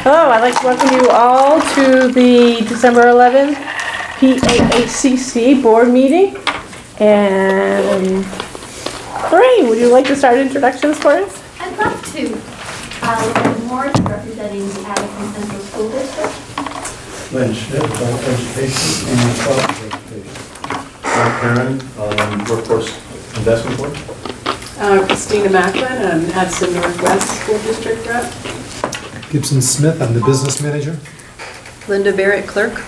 Hello, I'd like to welcome you all to the December 11th PAACC board meeting. And Lorraine, would you like to start introductions for us? I'd love to. Lorraine Morris, representing the Addison Central School District. Lynn Schmidt, Adult Education and College Education. Mark Perrin, Workforce Investment Board. Christina Macklin, I'm Addison Northwest School District Rep. Gibson Smith, I'm the business manager. Linda Barrett, Clerk.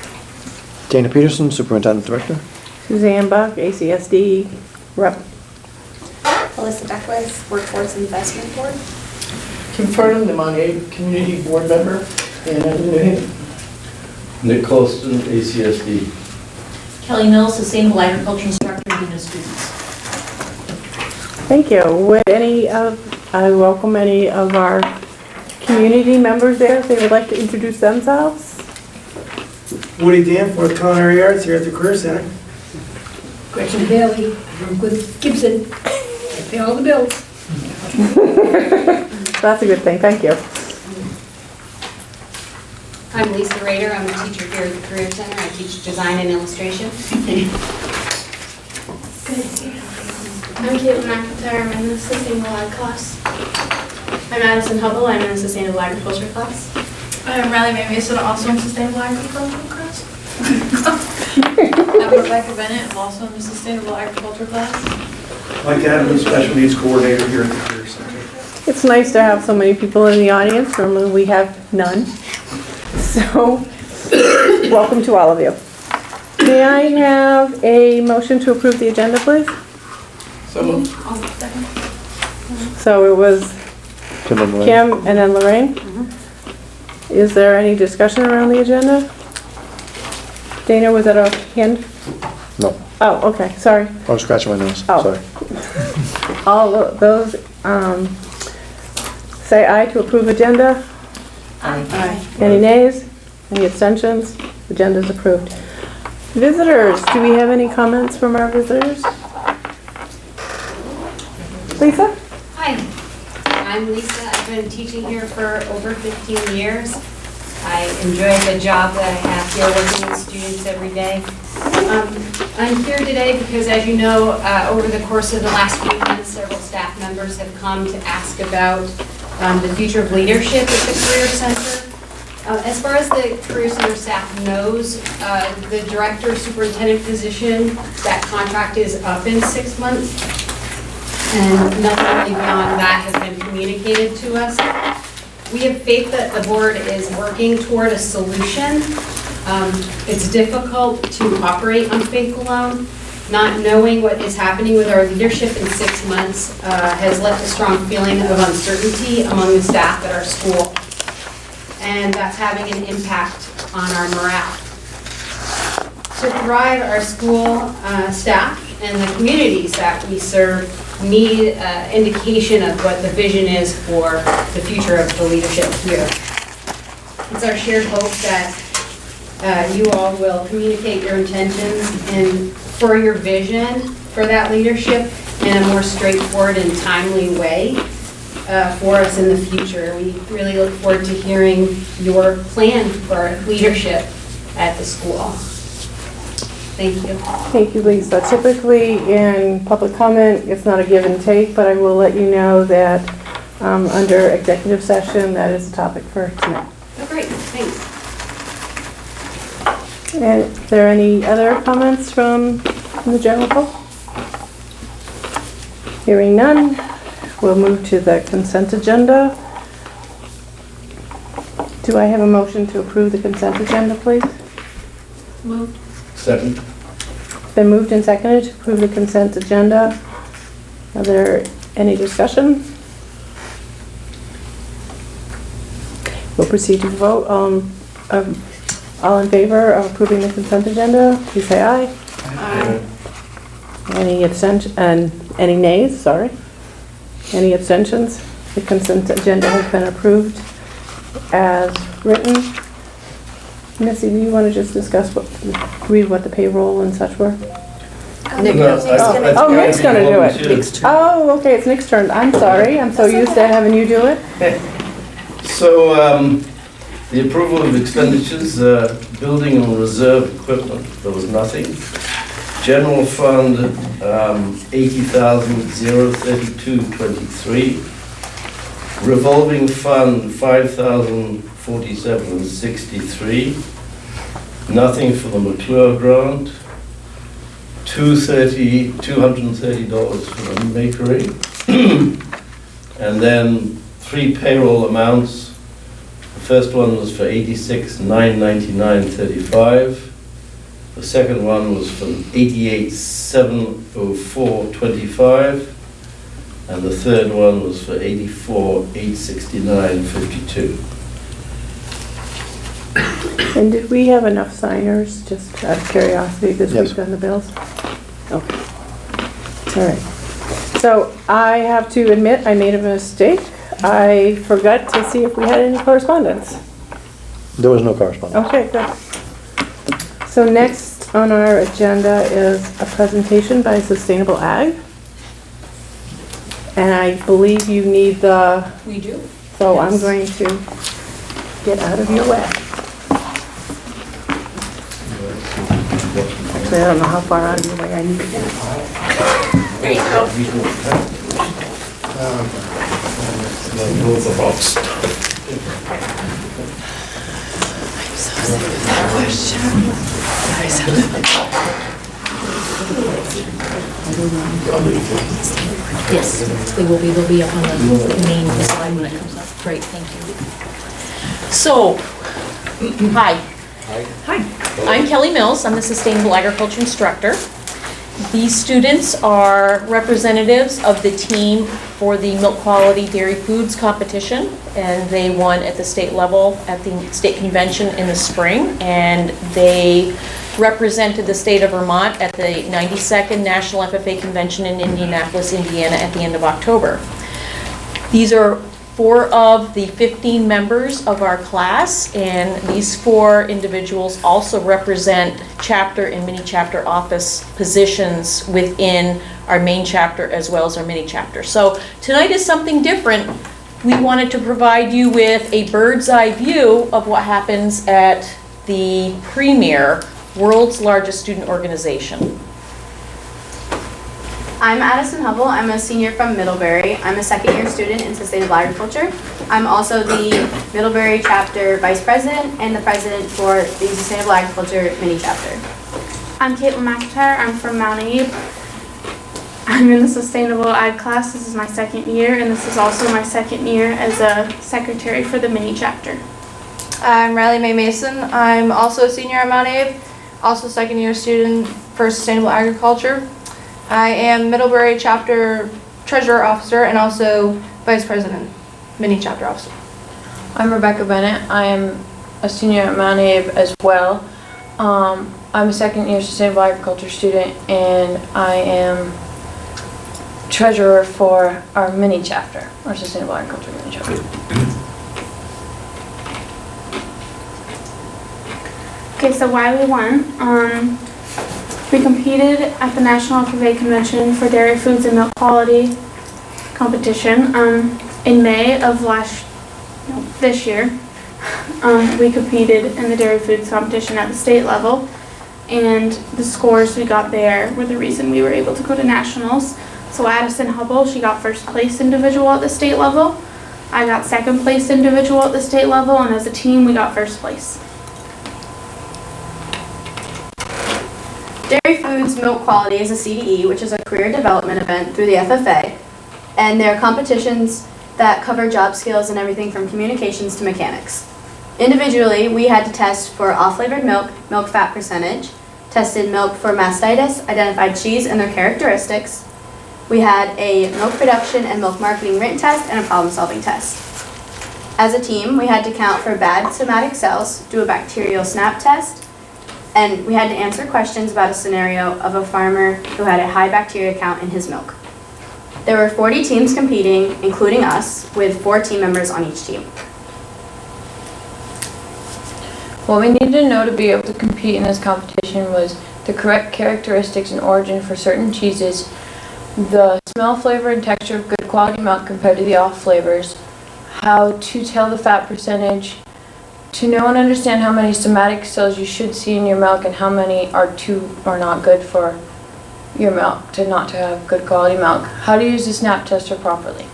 Dana Peterson, Superintendent Director. Suzanne Buck, ACSD rep. Alyssa Beckwith, Workforce Investment Board. Kim Furnham, the Montague Community Board Member, and I'm New Haven. Nick Colston, ACSD. Kelly Mills, Sustainable Agriculture Instructor, Unit Students. Thank you. Would I welcome any of our community members there if they would like to introduce themselves? Woody Danforth, Culinary Arts here at the Career Center. Gretchen Bailey, work with Gibson, I pay all the bills. That's a good thing, thank you. I'm Lisa Rader, I'm a teacher here at the Career Center. I teach design and illustration. I'm Caitlin McIntyre, I'm in the Sustainable Ag class. I'm Addison Hubble, I'm in the Sustainable Agriculture class. I'm Riley Mae Mason, also in Sustainable Agriculture class. I'm Rebecca Bennett, I'm also in the Sustainable Agriculture class. Mike Adams, Special Needs Coordinator here at the Career Center. It's nice to have so many people in the audience. Normally we have none. So, welcome to all of you. May I have a motion to approve the agenda, please? So moved. So it was Kim and Lorraine. Kim and then Lorraine. Is there any discussion around the agenda? Dana, was that a hand? No, Oh, okay, sorry. I was scratching my nose, Oh. sorry. All of those, say aye to approve agenda. Aye. Any nays? Any abstentions? Agenda's approved. Visitors, do we have any comments from our visitors? Lisa? Hi, I'm Lisa. I've been teaching here for over 15 years. I enjoy the job that I have here working with students every day. I'm here today because, as you know, over the course of the last few months, several staff members have come to ask about the future of leadership at the Career Center. As far as the Career Center staff knows, the director superintendent position, that contract is up in 6 months. And nothing really beyond that has been communicated to us. We have faith that the board is working toward a solution. It's difficult to operate on faith alone. Not knowing what is happening with our leadership in 6 months has left a strong feeling of uncertainty among the staff at our school. And that's having an impact on our morale. To thrive, our school staff and the communities that we serve need indication of what the vision is for the future of the leadership here. It's our shared hope that you all will communicate your intentions and for your vision for that leadership in a more straightforward and timely way for us in the future. We really look forward to hearing your plan for leadership at the school. Thank you. Thank you, Lisa. Typically in public comment, it's not a give and take, but I will let you know that under executive session, that is a topic for tonight. Oh, great, thanks. And is there any other comments from the general public? Hearing none, we'll move to the consent agenda. Do I have a motion to approve the consent agenda, please? Moved. Second. Been moved and seconded to approve the consent agenda. Are there any discussion? We'll proceed to vote. All in favor of approving the consent agenda, please say aye. Aye. Any abstention, and any nays, sorry. Any abstentions? The consent agenda has been approved as written. Missy, do you want to just discuss read what the payroll and such were? Nick. Oh, Nick's going to do it. Oh, okay, it's Nick's turn. I'm sorry. I'm so used to having you do it. So The approval of expenditures, building and reserve equipment, there was nothing. General fund, 80,032.23. Revolving fund, 5,047.63. Nothing for the McClure grant. $230 for the makery. And then 3 payroll amounts. The first one was for $86,999.35. The second one was for $88,704.25. And the third one was for $84,869.52. And did we have enough signers, just out of curiosity, this Yes. week on the bills? Okay. All right. So I have to admit, I made a mistake. I forgot to see if we had any correspondence. There was no correspondence. Okay, good. So next on our agenda is a presentation by Sustainable Ag. And I believe you need the, We do. so I'm Yes. going to get out of your way. Actually, I don't know how far out of your way I need to get. There you go. Yes, they will be. They'll be up on the main slide when it comes up. Great, thank you. So, hi. Hi. I'm Kelly Mills. I'm the Sustainable Agriculture Instructor. These students are representatives of the team for the Milk Quality Dairy Foods competition, and they won at the state level at the state convention in the spring, and they represented the state of Vermont at the 92nd National FFA Convention in Indianapolis, Indiana at the end of October. These are 4 of the 15 members of our class, and these 4 individuals also represent chapter and mini chapter office positions within our main chapter as well as our mini chapter. So tonight is something different. We wanted to provide you with a bird's eye view of what happens at the premier world's largest student organization. I'm Addison Hubble. I'm a senior from Middlebury. I'm a second-year student in sustainable agriculture. I'm also the Middlebury chapter vice president and the president for the Sustainable Agriculture mini chapter. I'm Caitlin McIntyre. I'm from Mount Abe. I'm in the sustainable ag class. This is my second year, and this is also my second year as a secretary for the mini chapter. I'm Riley Mae Mason. I'm also a senior at Mount Abe, also second-year student for sustainable agriculture. I am Middlebury chapter treasurer officer and also vice president, mini chapter officer. I'm Rebecca Bennett. I am a senior at Mount Abe as well. I'm a second-year sustainable agriculture student, and I am treasurer for our mini chapter, our sustainable agriculture mini chapter. Okay, so why we won. We competed at the National FFA Convention for Dairy Foods and Milk Quality competition in May of this year. We competed in the dairy foods competition at the state level, and the scores we got there were the reason we were able to go to nationals. So Addison Hubble, she got first place individual at the state level. I got second place individual at the state level, and as a team we got first place. Dairy Foods Milk Quality is a CDE, which is a career development event through the FFA, and there are competitions that cover job skills and everything from communications to mechanics. Individually, we had to test for off-flavored milk, milk fat percentage, tested milk for mastitis, identified cheese and their characteristics. We had a milk production and milk marketing written test and a problem-solving test. As a team, we had to count for bad somatic cells, do a bacterial SNAP test, and we had to answer questions about a scenario of a farmer who had a high bacteria count in his milk. There were 40 teams competing, including us, with 4 team members on each team. What we needed to know to be able to compete in this competition was the correct characteristics and origin for certain cheeses, the smell, flavor, and texture of good quality milk compared to the off flavors, how to tell the fat percentage, to know and understand how many somatic cells you should see in your milk and how many are not good for your milk, to not to have good quality milk. How to use the SNAP tester properly.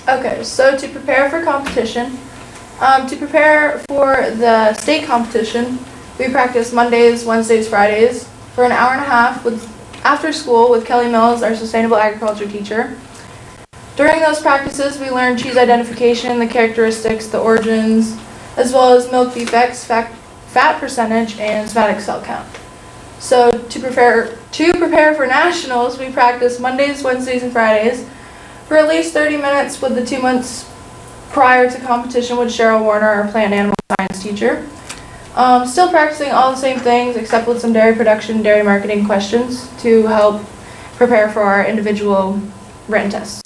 Okay, so to prepare for competition, to prepare for the state competition, we practice Mondays, Wednesdays, Fridays for an hour and a half after school with Kelly Mills, our sustainable agriculture teacher. During those practices, we learn cheese identification, the characteristics, the origins, as well as milk defects, fat percentage, and somatic cell count. So to prepare for nationals, we practice Mondays, Wednesdays, and Fridays for at least 30 minutes with the 2 months prior to competition with Cheryl Warner, our plant animal science teacher. Still practicing all the same things except with some dairy production, dairy marketing questions to help prepare for our individual written tests.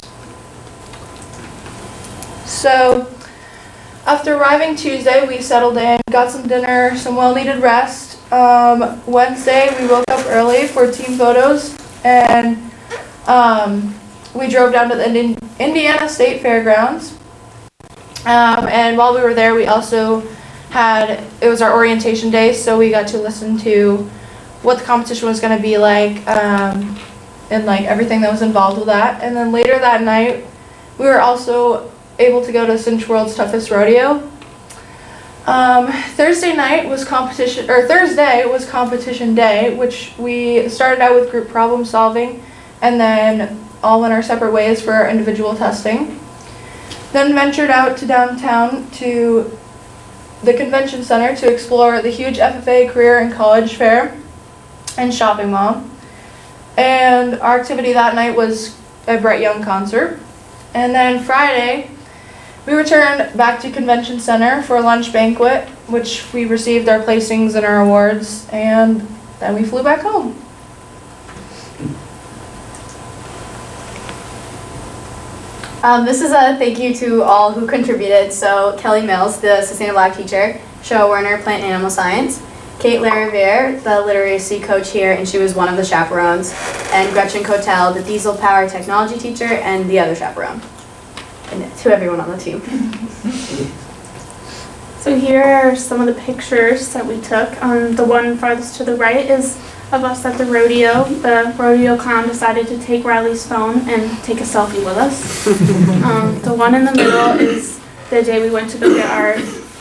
So after arriving Tuesday, we settled in, got some dinner, some well-needed rest. Wednesday, we woke up early for team photos, and we drove down to the Indiana State Fairgrounds. And while we were there, we also it was our orientation day, so we got to listen to what the competition was going to be like, and like everything that was involved with that. And then later that night, we were also able to go to Cinch World's Toughest Rodeo. Thursday was competition day, which we started out with group problem solving, and then all went our separate ways for our individual testing. Then ventured out to downtown to the convention center to explore the huge FFA career and college fair and shopping mall. And our activity that night was a Brett Young concert. And then Friday, we returned back to convention center for a lunch banquet, which we received our placings and our awards, and then we flew back home. This is a thank you to all who contributed. So Kelly Mills, the sustainable ag teacher, Cheryl Warner, plant animal science, Kate Lariviere, the literacy coach here, and she was one of the chaperones, and Gretchen Cotel, the diesel power technology teacher, and the other chaperone, and to everyone on the team. So here are some of the pictures that we took. The one farthest to the right is of us at the rodeo. The rodeo clown decided to take Riley's phone and take a selfie with us. The one in the middle is the day we went to go get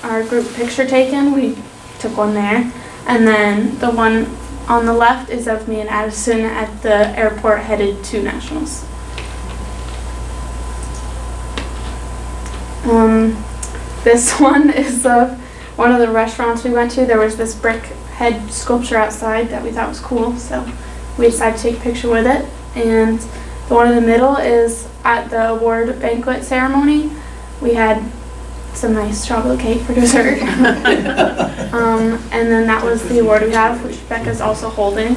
our group picture taken. We took one there. And then the one on the left is of me and Addison at the airport headed to nationals. This one is of one of the restaurants we went to. There was this brick head sculpture outside that we thought was cool, so we decided to take a picture with it. And the one in the middle is at the award banquet ceremony. We had some nice chocolate cake for dessert. And then that was the award we have, which Becca's also holding.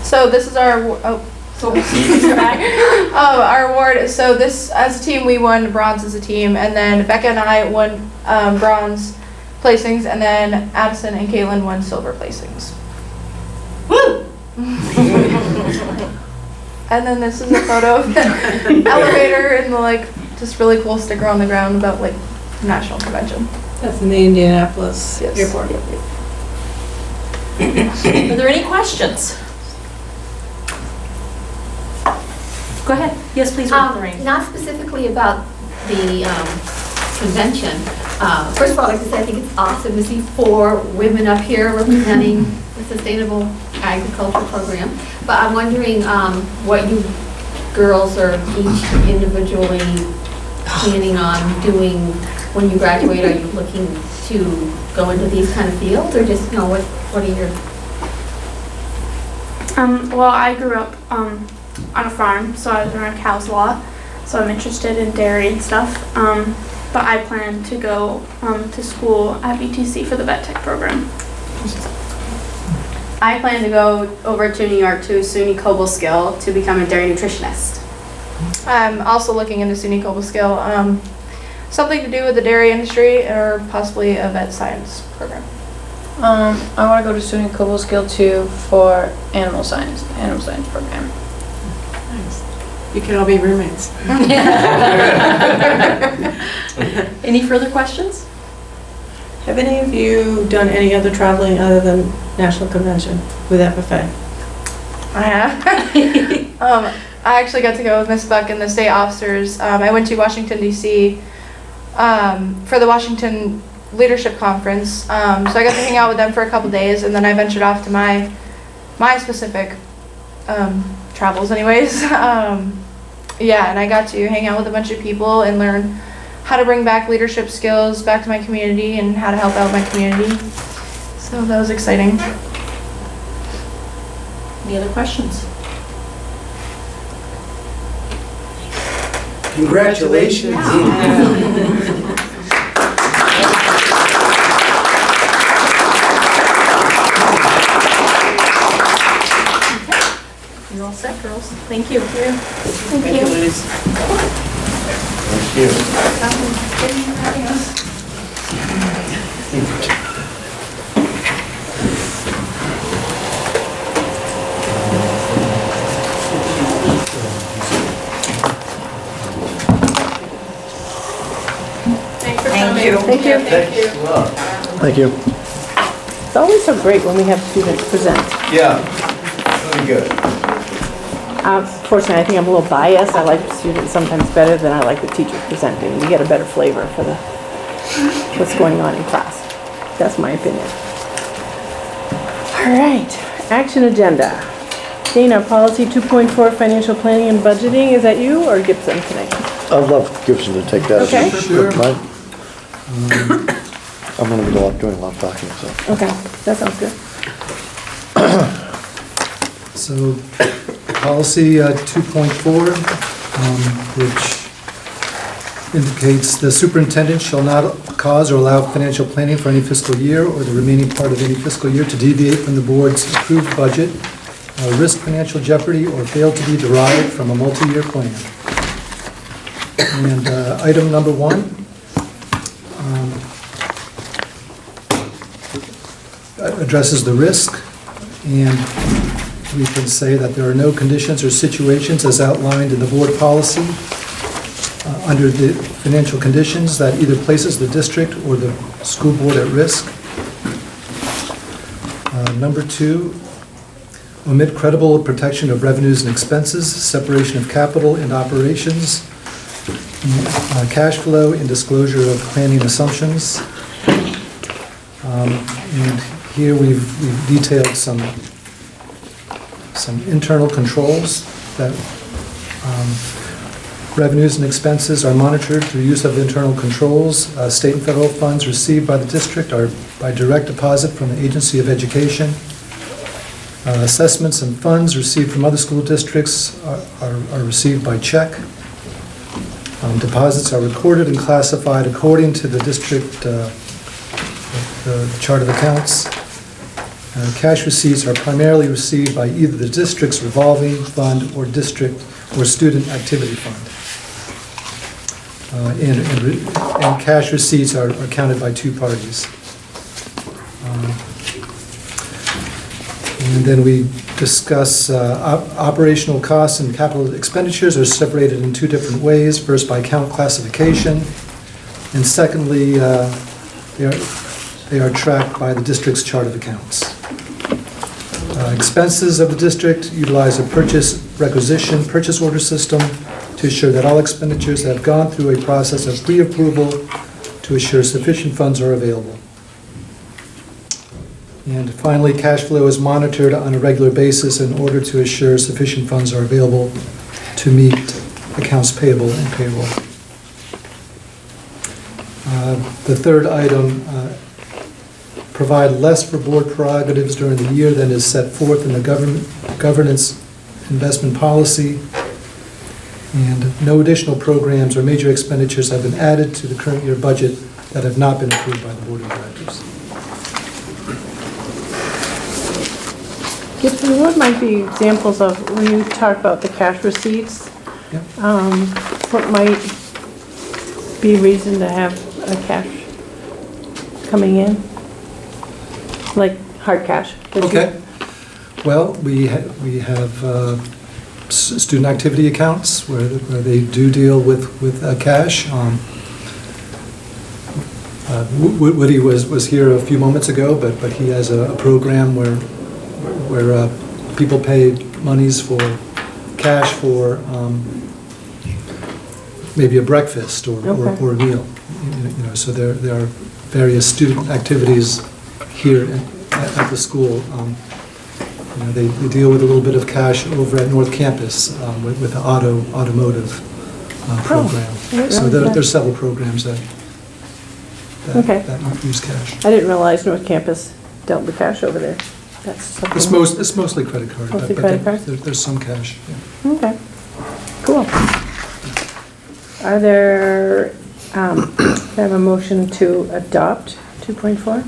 So this is our our award. So this, as a team, we won bronze as a team, and then Becca and I won bronze placings, and then Addison and Caitlin won silver placings. Woo! And then this is a photo of the elevator and the just really cool sticker on the ground about national convention. That's in the Indianapolis airport. Yep. Are there any questions? Go ahead. Yes, please, Lorraine. Not specifically about the convention. First of all, I'd like to say I think it's awesome to see 4 women up here representing the Sustainable Agriculture Program. But I'm wondering what you girls are each individually planning on doing when you graduate. Are you looking to go into these kind of fields, or just what are your? Well, I grew up on a farm, so I was around cows a lot, so I'm interested in dairy and stuff. But I plan to go to school at BTC for the vet tech program. I plan to go over to New York to SUNY Cobleskill to become a dairy nutritionist. I'm also looking into SUNY Cobleskill, something to do with the dairy industry or possibly a vet science program. I want to go to SUNY Cobleskill too for animal science program. Nice. You can all be roommates. Any further questions? Have any of you done any other traveling other than National Convention with FFA? I have. I actually got to go with Miss Buck and the state officers. I went to Washington, D.C. For the Washington Leadership Conference. So I got to hang out with them for a couple days, and then I ventured off to my specific travels anyways. Yeah, and I got to hang out with a bunch of people and learn how to bring back leadership skills back to my community and how to help out my community. So that was exciting. Any other questions? Congratulations. You're all set, girls. Thank you. Thank you, ladies. Thank you. Thank you. Thank you. Thanks a lot. Thank you. It's always so great when we have students present. Yeah, very good. Fortunately, I think I'm a little biased. I like students sometimes better than I like the teachers presenting. You get a better flavor for what's going on in class. That's my opinion. All right, action agenda. Dana, policy 2.4, financial planning and budgeting. Is that you or Gibson tonight? I'd love Gibson to take that. Okay. Sure. I'm going to be doing a lot of talking, so. Okay, that sounds good. So, policy 2.4, which indicates the superintendent shall not cause or allow financial planning for any fiscal year or the remaining part of any fiscal year to deviate from the board's approved budget, risk financial jeopardy, or fail to be derived from a multi-year plan. And item number 1, addresses the risk, and we can say that there are no conditions or situations as outlined in the board policy under the financial conditions that either places the district or the school board at risk. Number 2, omit credible protection of revenues and expenses, separation of capital and operations, cash flow and disclosure of planning assumptions. And here we've detailed some internal controls that revenues and expenses are monitored through use of internal controls. State and federal funds received by the district are by direct deposit from the Agency of Education. Assessments and funds received from other school districts are received by check. Deposits are recorded and classified according to the district the chart of accounts. Cash receipts are primarily received by either the district's revolving fund or district or student activity fund. And cash receipts are counted by 2 parties. And then we discuss operational costs and capital expenditures are separated in 2 different ways. First, by account classification, and secondly, they are tracked by the district's chart of accounts. Expenses of the district utilize a purchase order system to ensure that all expenditures have gone through a process of pre-approval to assure sufficient funds are available. And finally, cash flow is monitored on a regular basis in order to assure sufficient funds are available to meet accounts payable and payroll. The third item, provide less for board prerogatives during the year than is set forth in the governance investment policy. And no additional programs or major expenditures have been added to the current year budget that have not been approved by the board of directors. Gibson, what might be examples of when you talk about the cash receipts? Yep. What might be reason to have a cash coming in? Like hard cash? Okay. Well, we have student activity accounts where they do deal with cash. Woody was here a few moments ago, but he has a program where people pay monies for cash for maybe a breakfast or a meal. You know, so there are various student activities here at the school. You know, they deal with a little bit of cash over at North Campus with the automotive program. So there's several programs that use cash. I didn't realize North Campus dealt with cash over there. That's something. It's mostly credit card. Mostly credit card? There's some cash. Yeah. Okay, cool. Are there, can I have a motion to adopt 2.4?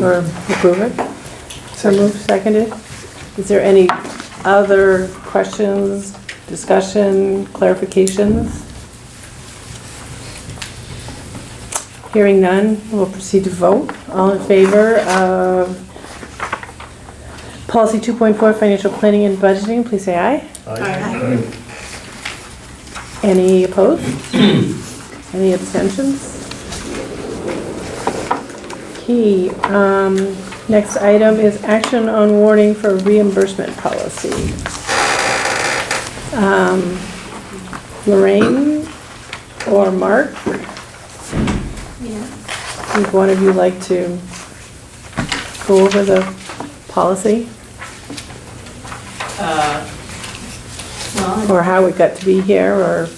Or approve it? So moved, seconded. Is there any other questions, discussion, clarifications? Hearing none, we'll proceed to vote. All in favor of policy 2.4, financial planning and budgeting, please say aye. Aye. Any opposed? Any abstentions? Okay, next item is action on warning for reimbursement policy. Lorraine or Mark? Would one of you like to go over the policy? Or how it got to be here, or?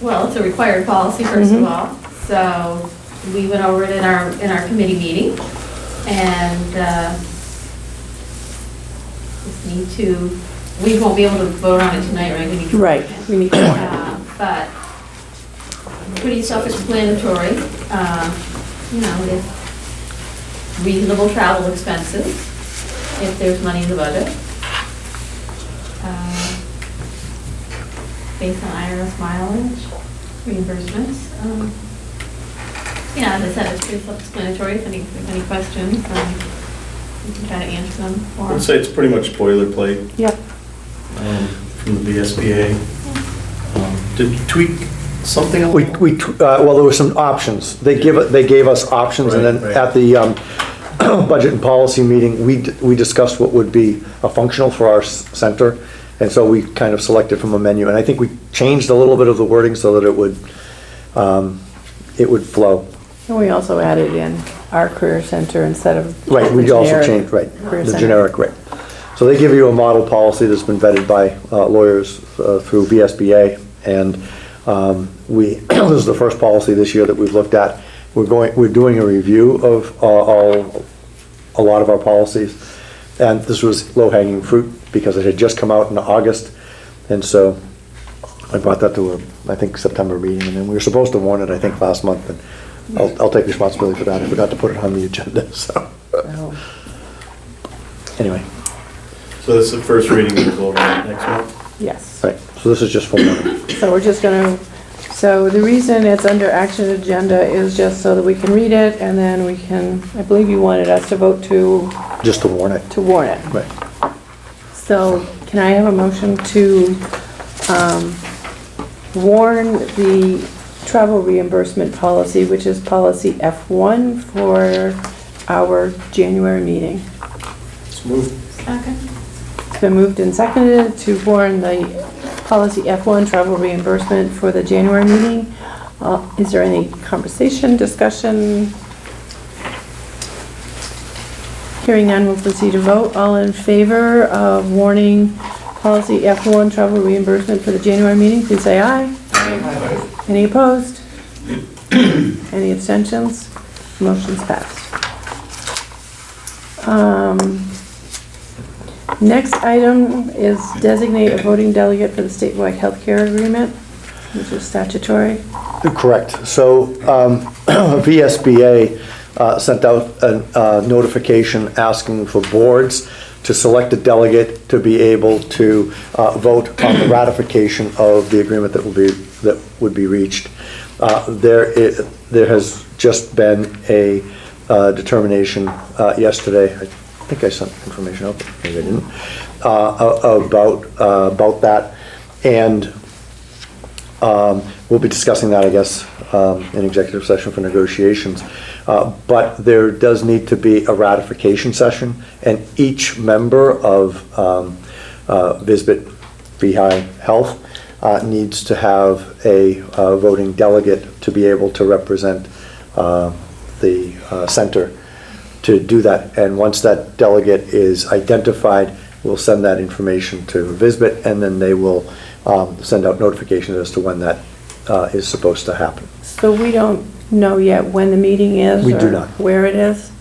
Well, it's a required policy, first of all. So we went over it in our committee meeting, and just need to. We won't be able to vote on it tonight, right? We need to. Right. We need to. But pretty self-explanatory. You know, if reasonable travel expenses, if there's money in the budget. Based on IRS mileage, reimbursements. Yeah, as I said, it's pretty self-explanatory. If any questions, we can try to answer them. I would say it's pretty much boilerplate. Yep. From the VSBA. Did you tweak something else? Well, there were some options. They gave us options, and then at the budget and policy meeting, we discussed what would be a functional for our center. And so we kind of selected from a menu, and I think we changed a little bit of the wording so that it would flow. And we also added in our career center instead of. Right, we also changed, the generic, right. So they give you a model policy that's been vetted by lawyers through VSBA, and this is the first policy this year that we've looked at. We're doing a review of a lot of our policies, and this was low-hanging fruit, because it had just come out in August, and so I brought that to I think September meeting, and then we were supposed to warn it, I think, last month, and I'll take responsibility for that. I forgot to put it on the agenda, so. Anyway. So this is the first reading, we'll go over it next month? Yes. Right, so this is just for warning. So we're just gonna, so the reason it's under action agenda is just so that we can read it, and then we can, I believe you wanted us to vote to. Just to warn it. To warn it. Right. So can I have a motion to warn the travel reimbursement policy, which is policy F1 for our January meeting? Let's move. Okay. It's been moved and seconded to warn the policy F1 travel reimbursement for the January meeting. Is there any conversation, discussion? Hearing none, we'll proceed to vote. All in favor of warning policy F1 travel reimbursement for the January meeting, please say aye. Aye. Any opposed? Any abstentions? Motion's passed. Next item is designate a voting delegate for the statewide healthcare agreement, which is statutory. Correct. So VSBA sent out a notification asking for boards to select a delegate to be able to vote on the ratification of the agreement that would be reached. There has just been a determination yesterday. I think I sent information out, maybe I didn't, about that. And we'll be discussing that, I guess, in executive session for negotiations. But there does need to be a ratification session, and each member of VISBIT VHI Health needs to have a voting delegate to be able to represent the center to do that. And once that delegate is identified, we'll send that information to VISBIT, and then they will send out notifications as to when that is supposed to happen. So we don't know yet when the meeting is? We do or not. where it is?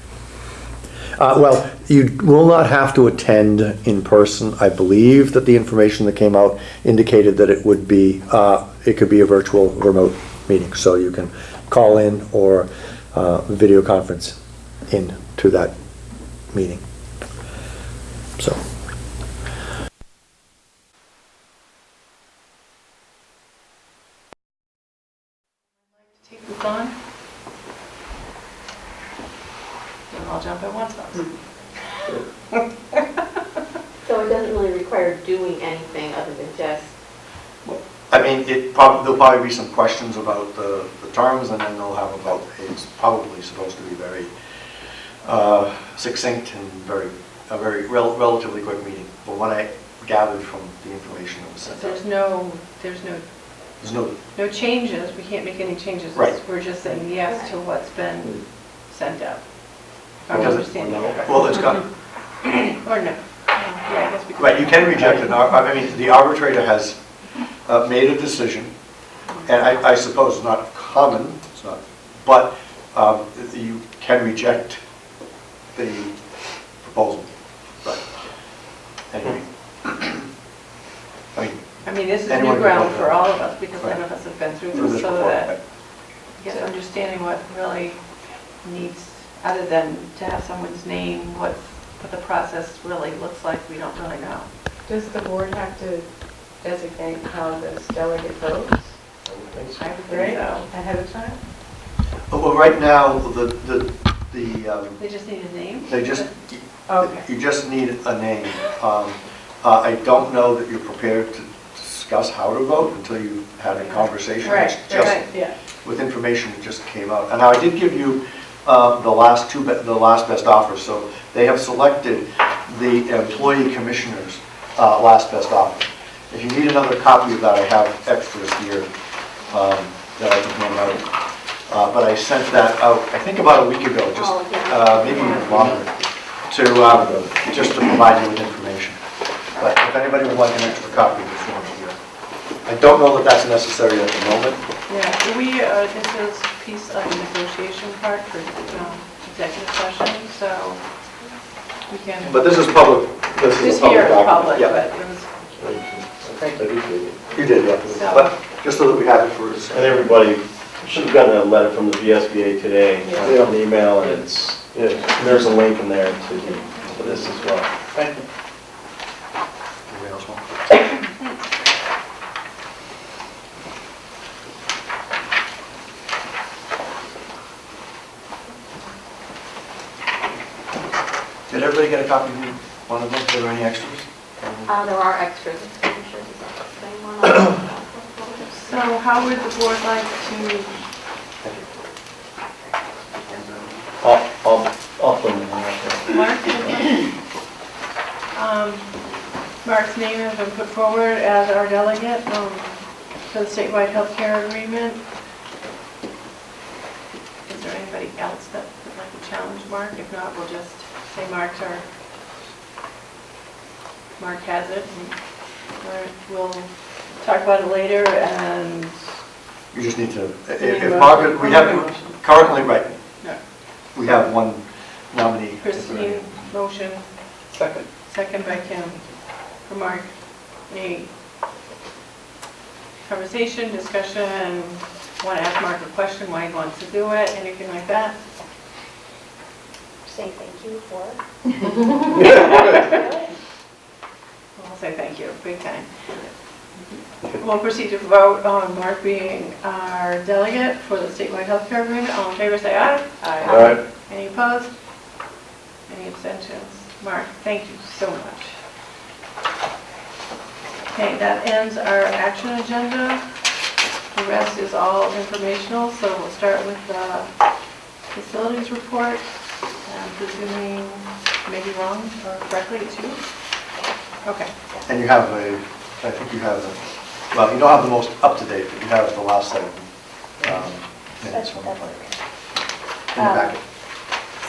Well, you will not have to attend in person. I believe that the information that came out indicated that it would be, it could be a virtual remote meeting. So you can call in or video conference in to that meeting. So. Take this on. And I'll jump at once. So it doesn't really require doing anything other than just... I mean, there'll probably be some questions about the terms, and then they'll have about, it's probably supposed to be very succinct and relatively quick meeting. But what I gathered from the information that was sent out. There's no changes, we can't make any changes. Right. We're just saying yes to what's been sent out. If I'm Because understanding it correctly. well, it's got, Or no. Yeah, I guess we can. right, you can reject it. I mean, the arbitrator has made a decision, and I suppose it's not common, it's not, but you can reject the proposal. But anyway, I mean, this is anyone new can ground vote for no. all of us, because Right. none of us have been through Through this, this so before, that right. just understanding what really needs, other than to have someone's name, what the process really looks like, we don't really know. Does the board have to designate how this delegate votes? I would think Right? so. Ahead of time? Well, right now, They just need a name? they just, Okay. you just need a name. I don't know that you're prepared to discuss how to vote until you had a conversation. Right, It's just right, yeah. with information that just came out. And now I did give you the last best offer. So they have selected the employee commissioners last best offer. If you need another copy of that, I have extras here that I can hand out. But I sent that out, I think about a week ago, just maybe even longer, to just to provide you with information. But if anybody would like an extra copy of this one here, I don't know that that's necessary at the moment. Yeah, do we, this is a piece of the negotiation part for executive session, so we can. But this is public. This is Just a public here in document. public, Yeah. but it was. You did, yeah. So- But just so that we have it for. And everybody should have gotten a letter from the VSBA today, Yeah. an email, and there's a link in there to this as well. Thank you. Anybody else want? Did everybody get a copy of one of them? Were there any extras? There are extras. I'm sure this is the same one. So how would the board like to, I'll put them in there. Mark? Mark's name has been put forward as our delegate to the statewide healthcare agreement. Is there anybody else that would like to challenge Mark? If not, we'll just say Mark has it, and we'll talk about it later, and You just need to, if Margaret, we have, currently, right, no. we have one nominee. Christine, motion. Second by Kim. For Mark, any conversation, discussion, want to ask Mark a question, why he wants to do it, anything like that? Say thank you for. I'll say thank you, big time. We'll proceed to vote on Mark being our delegate for the statewide healthcare agreement. All in favor, say aye. Aye. Any opposed? Any abstentions? Mark, thank you so much. Okay, that ends our action agenda. The rest is all informational, so we'll start with the facilities report. I'm presuming, maybe wrong or correctly, it's you? Okay. And you have I think you have well, you don't have the most up-to-date, but you have the last set of minutes from the in the packet.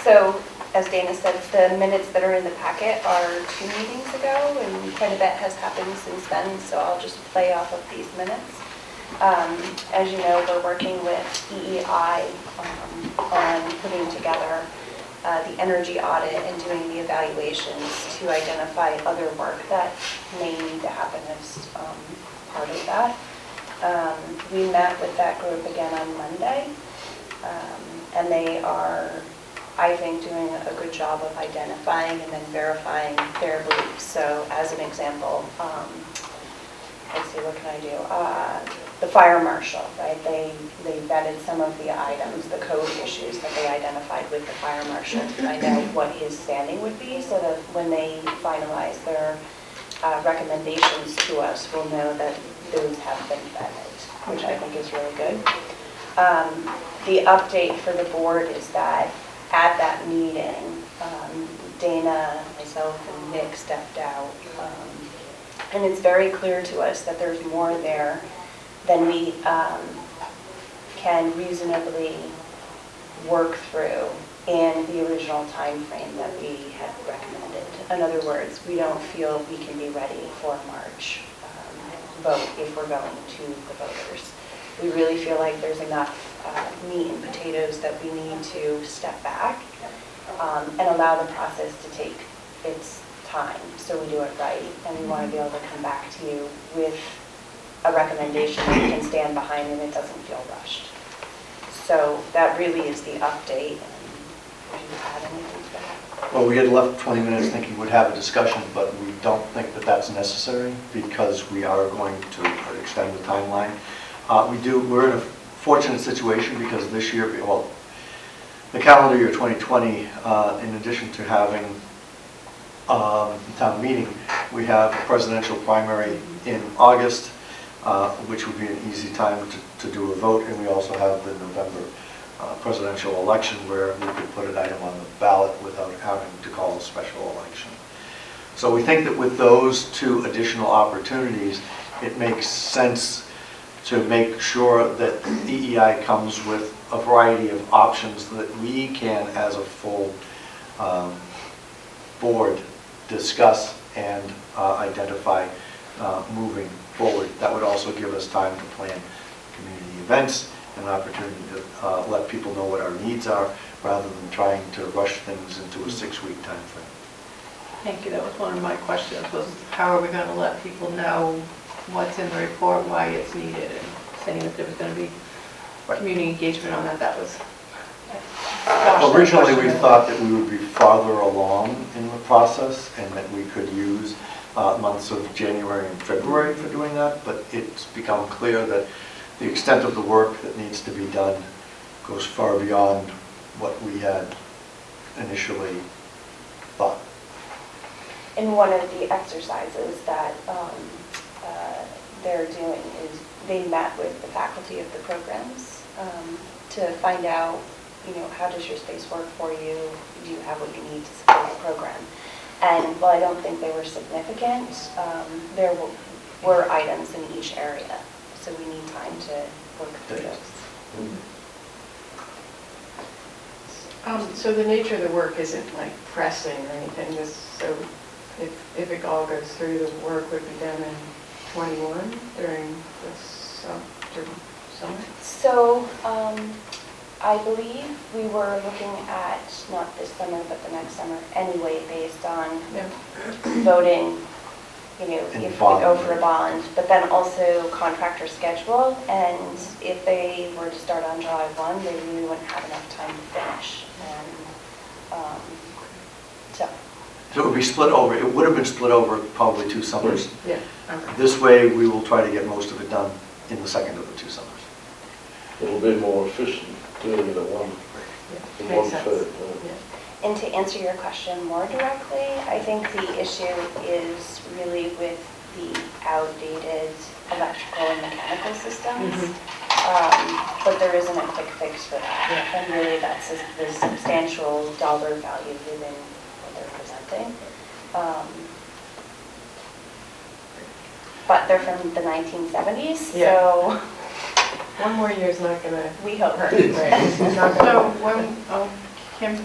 So, as Dana said, the minutes that are in the packet are 2 meetings ago, and quite a bit has happened since then, so I'll just play off of these minutes. As you know, we're working with EEI on putting together the energy audit and doing the evaluations to identify other work that may need to happen as part of that. We met with that group again on Monday, and they are, I think, doing a good job of identifying and then verifying their beliefs. So as an example, let's see, what can I do? The fire marshal, right? They vetted some of the items, the code issues that they identified with the fire marshal to find out what his standing would be, so that when they finalize their recommendations to us, we'll know that those have been vetted, which I think is really good. The update for the board is that at that meeting, Dana, myself, and Nick stepped out. And it's very clear to us that there's more there than we can reasonably work through in the original time frame that we had recommended. In other words, we don't feel we can be ready for March vote if we're going to the voters. We really feel like there's enough meat and potatoes that we need to step back and allow the process to take its time so we do it right, and we want to be able to come back to you with a recommendation that we can stand behind and it doesn't feel rushed. So that really is the update. Would you add anything to that? Well, we had left 20 minutes thinking we'd have a discussion, but we don't think that that's necessary because we are going to extend the timeline. We're in a fortunate situation because this year, well, the calendar year 2020, in addition to having town meeting, we have a presidential primary in August, which would be an easy time to do a vote, and we also have the November presidential election where we could put an item on the ballot without having to call a special election. So we think that with those 2 additional opportunities, it makes sense to make sure that EEI comes with a variety of options that we can, as a full board, discuss and identify moving forward. That would also give us time to plan community events, an opportunity to let people know what our needs are, rather than trying to rush things into a 6-week time frame. Thank you. That was one of my questions, was how are we going to let people know what's in the report, why it's needed, and saying that there was going to be community engagement on that. That was... Originally, we thought that we would be farther along in the process and that we could use months of January and February for doing that, but it's become clear that the extent of the work that needs to be done goes far beyond what we had initially thought. And one of the exercises that they're doing is they met with the faculty of the programs to find out, how does your space work for you? Do you have what you need to support the program? And while I don't think they were significant, there were items in each area. So we need time to work through those. So the nature of the work isn't like pressing or anything. So if it all goes through, the work would be done in 21 during the summer? So I believe we were looking at, not this summer, but the next summer anyway, based on voting, if we go for a bond, but then also contractor schedule, and if they were to start on July 1, they really wouldn't have enough time to finish. And So it would be split over, it would have been split over probably 2 summers. Yeah. Okay. This way, we will try to get most of it done in the second of the 2 summers. It'll be more efficient doing it at one third. And to answer your question more directly, I think the issue is really with the outdated electrical and mechanical systems. But there isn't a quick fix for that. And really that's the substantial dollar value within what they're presenting. But they're from the 1970s, so One more year's not gonna we hope. hurt. So Kim?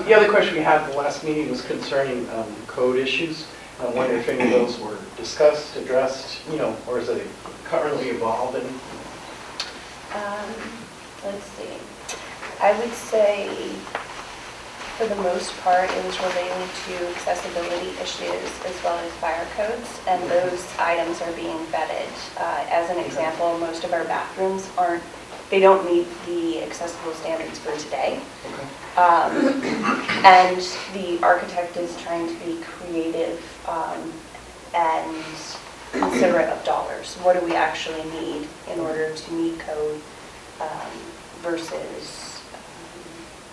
The other question we had at the last meeting was concerning code issues. I wonder if any of those were discussed, addressed, or is it currently evolving? Let's see. I would say, for the most part, it was related to accessibility issues as well as fire codes, and those items are being vetted. As an example, most of our bathrooms they don't meet the accessible standards for today. And the architect is trying to be creative and considerate of dollars. What do we actually need in order to meet code versus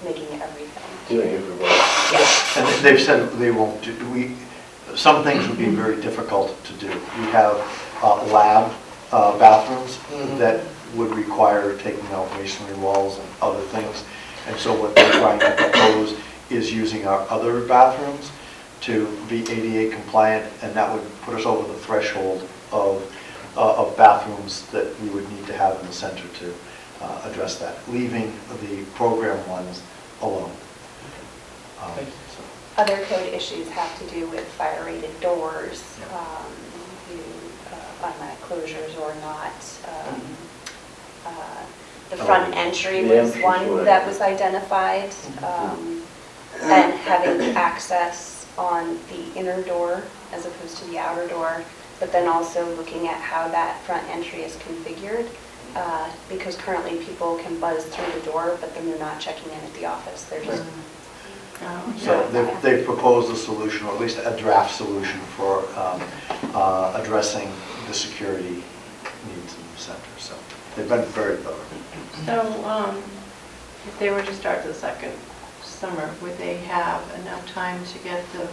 making everything? Doing everybody. And they've said they won't do, some things would be very difficult to do. We have lab bathrooms that would require taking out masonry walls and other things. And so what they're trying to propose is using our other bathrooms to be ADA compliant, and that would put us over the threshold of bathrooms that we would need to have in the center to address that, leaving the program ones alone. Other code issues have to do with fire-rated doors, automatic closures or not. The front entry was one that was identified, and having access on the inner door as opposed to the outer door, but then also looking at how that front entry is configured, because currently people can buzz through the door, but then they're not checking in at the office. They're just So they've proposed a solution, or at least a draft solution for addressing the security needs in the center. So they've been very thorough. So if they were to start the second summer, would they have enough time to get the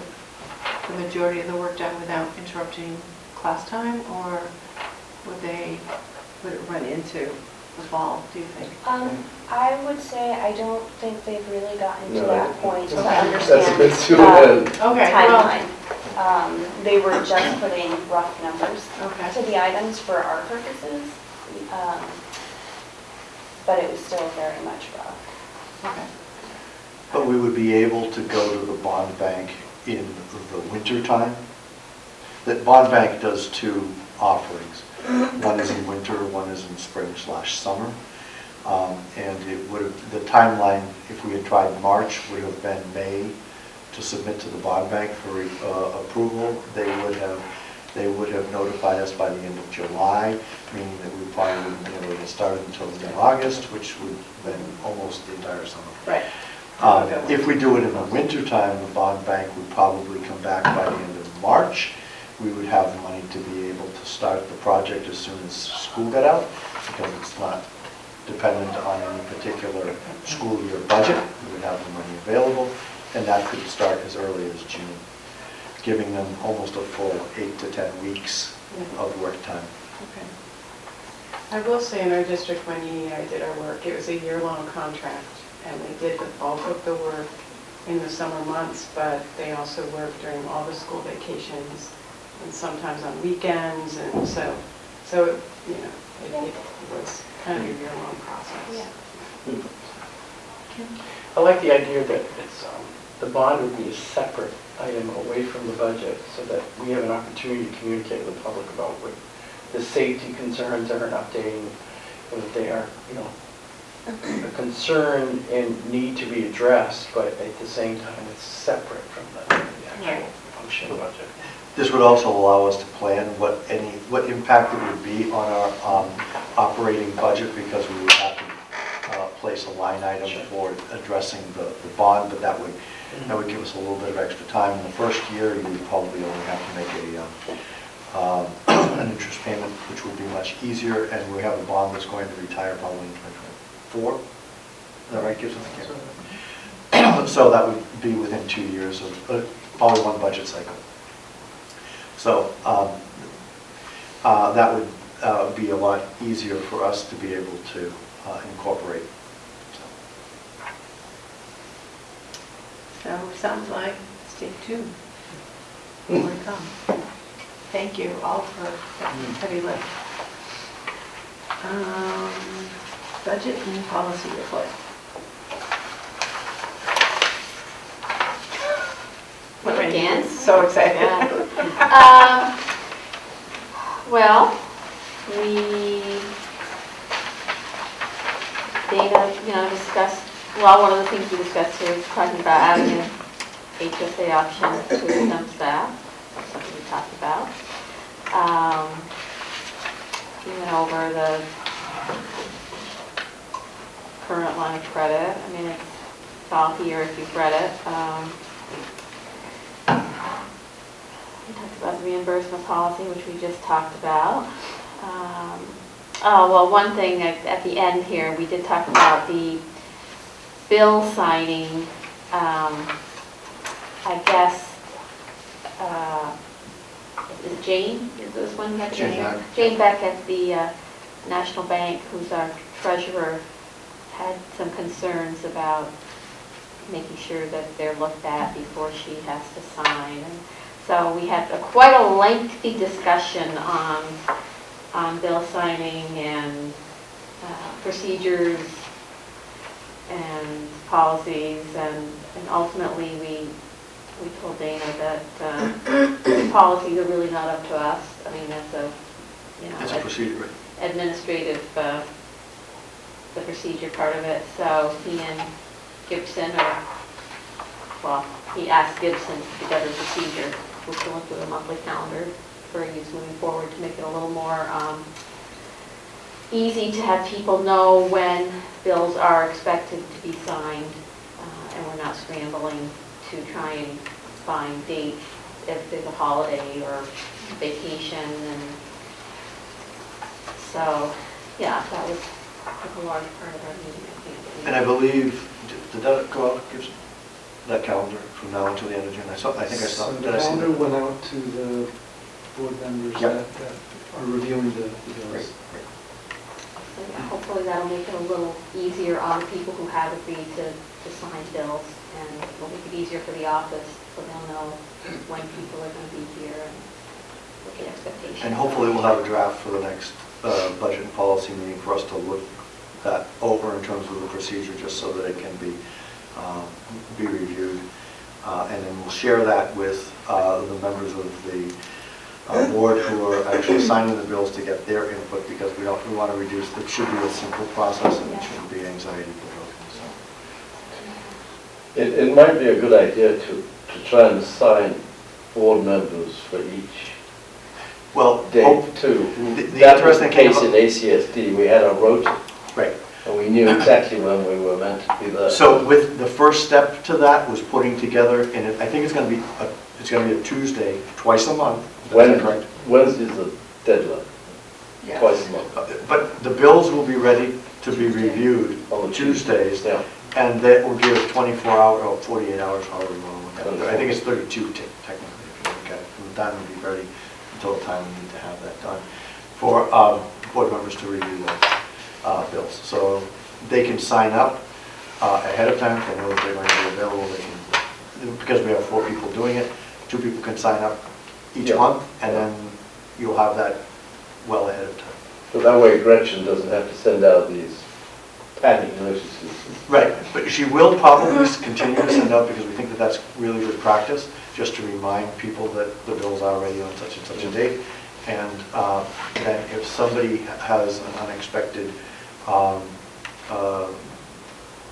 majority of the work done without interrupting class time, or would it run into the fall, do you think? I would say I don't think they've really gotten to No, that point to that's understand a bit too ahead. timeline. They were just putting rough numbers to the items for our purposes, but it was still very much rough. Okay. But we would be able to go to the bond bank in the winter time. The bond bank does two offerings. One is in winter, one is in spring/summer. And it would have, the timeline, if we had tried March, would have been May to submit to the bond bank for approval. They would have notified us by the end of July, meaning that we probably wouldn't be able to get started until mid-August, which would have been almost the entire summer. Right. If we do it in the winter time, the bond bank would probably come back by the end of March. We would have the money to be able to start the project as soon as school got out, because it's not dependent on any particular school year budget. We would have the money available, and that could start as early as June, giving them almost a full 8 to 10 weeks of work time. Okay. I will say in our district, when Nene and I did our work, it was a year-long contract, and they did the bulk of the work in the summer months, but they also worked during all the school vacations and sometimes on weekends, and so it was kind of a year-long process. I like the idea that it's, the bond would be a separate item away from the budget, so that we have an opportunity to communicate with the public about what the safety concerns are and updating whether they are, a concern and need to be addressed, but at the same time it's separate from the actual function budget. This would also allow us to plan what impact it would be on our operating budget, because we would have to place a line item for addressing the bond, but that would give us a little bit of extra time. In the first year, you would probably only have to make an interest payment, which would be much easier, and we have a bond that's going to retire probably in 2024. Is that right, Gibson? So that would be within 2 years of probably one budget cycle. So that would be a lot easier for us to be able to incorporate. So it sounds like stay tuned. More to come. Thank you all for that heavy lift. Budget and policy report. Again? So excited. Well, Dana, discussed, well, one of the things we discussed here is talking about adding an HSA option to some staff. That's something we talked about. We went over the current line of credit. I mean, it's all here if you've read it. We talked about the reimbursement policy, which we just talked about. Well, one thing at the end here, we did talk about the bill signing. I guess, is Jane, is this one? Jane Beck at the National Bank, who's our treasurer, had some concerns about making sure that they're looked at before she has to sign. And so we had quite a lengthy discussion on bill signing and procedures and policies, and ultimately we told Dana that policies are really not up to us. I mean, that's a procedure, administrative, the procedure part of it. So he and Gibson, he asked Gibson to put together a procedure, which will include a monthly calendar for use moving forward to make it a little more easy to have people know when bills are expected to be signed, and we're not scrambling to try and find dates if there's a holiday or vacation. And so, yeah, that was a large part of our meeting, I think. And I believe, did that go out, Gibson? That calendar from now until the end of June? I think I saw it. The calendar went out to the board members that are reviewing the bills. So yeah, hopefully that'll make it a little easier on the people who have agreed to sign bills, and it'll make it easier for the office, so they'll know when people are going to be here and what the expectations are. And hopefully we'll have a draft for the next budget and policy meeting for us to look that over in terms of the procedure, just so that it can be reviewed. And then we'll share that with the members of the board who are actually signing the bills to get their input, because we want to reduce, it should be a simple process and it shouldn't be anxiety provoking. So. It might be a good idea to try and assign board members for each date too. The interesting case in ACSD, we had a rota. Right. And we knew exactly when we were meant to be there. So with the first step to that was putting together, and I think it's going to be a Tuesday, twice a month. Wednesday's the deadline. Yes. Twice a month. But the bills will be ready to be reviewed on Tuesdays, and that will give 24 hours or 48 hours, however you want to look at it. I think it's 32 technically, if you look at it. And the time will be ready until the time we need to have that done for board members to review those bills. So they can sign up ahead of time if they know that they're going to be available. They can, because we have 4 people doing it, 2 people can sign up each month, and then you'll have that well ahead of time. So that way Gretchen doesn't have to send out these panic notices. Right, but she will probably continue to send out, because we think that that's really good practice, just to remind people that the bill's are ready on such and such a date. And then if somebody has an unexpected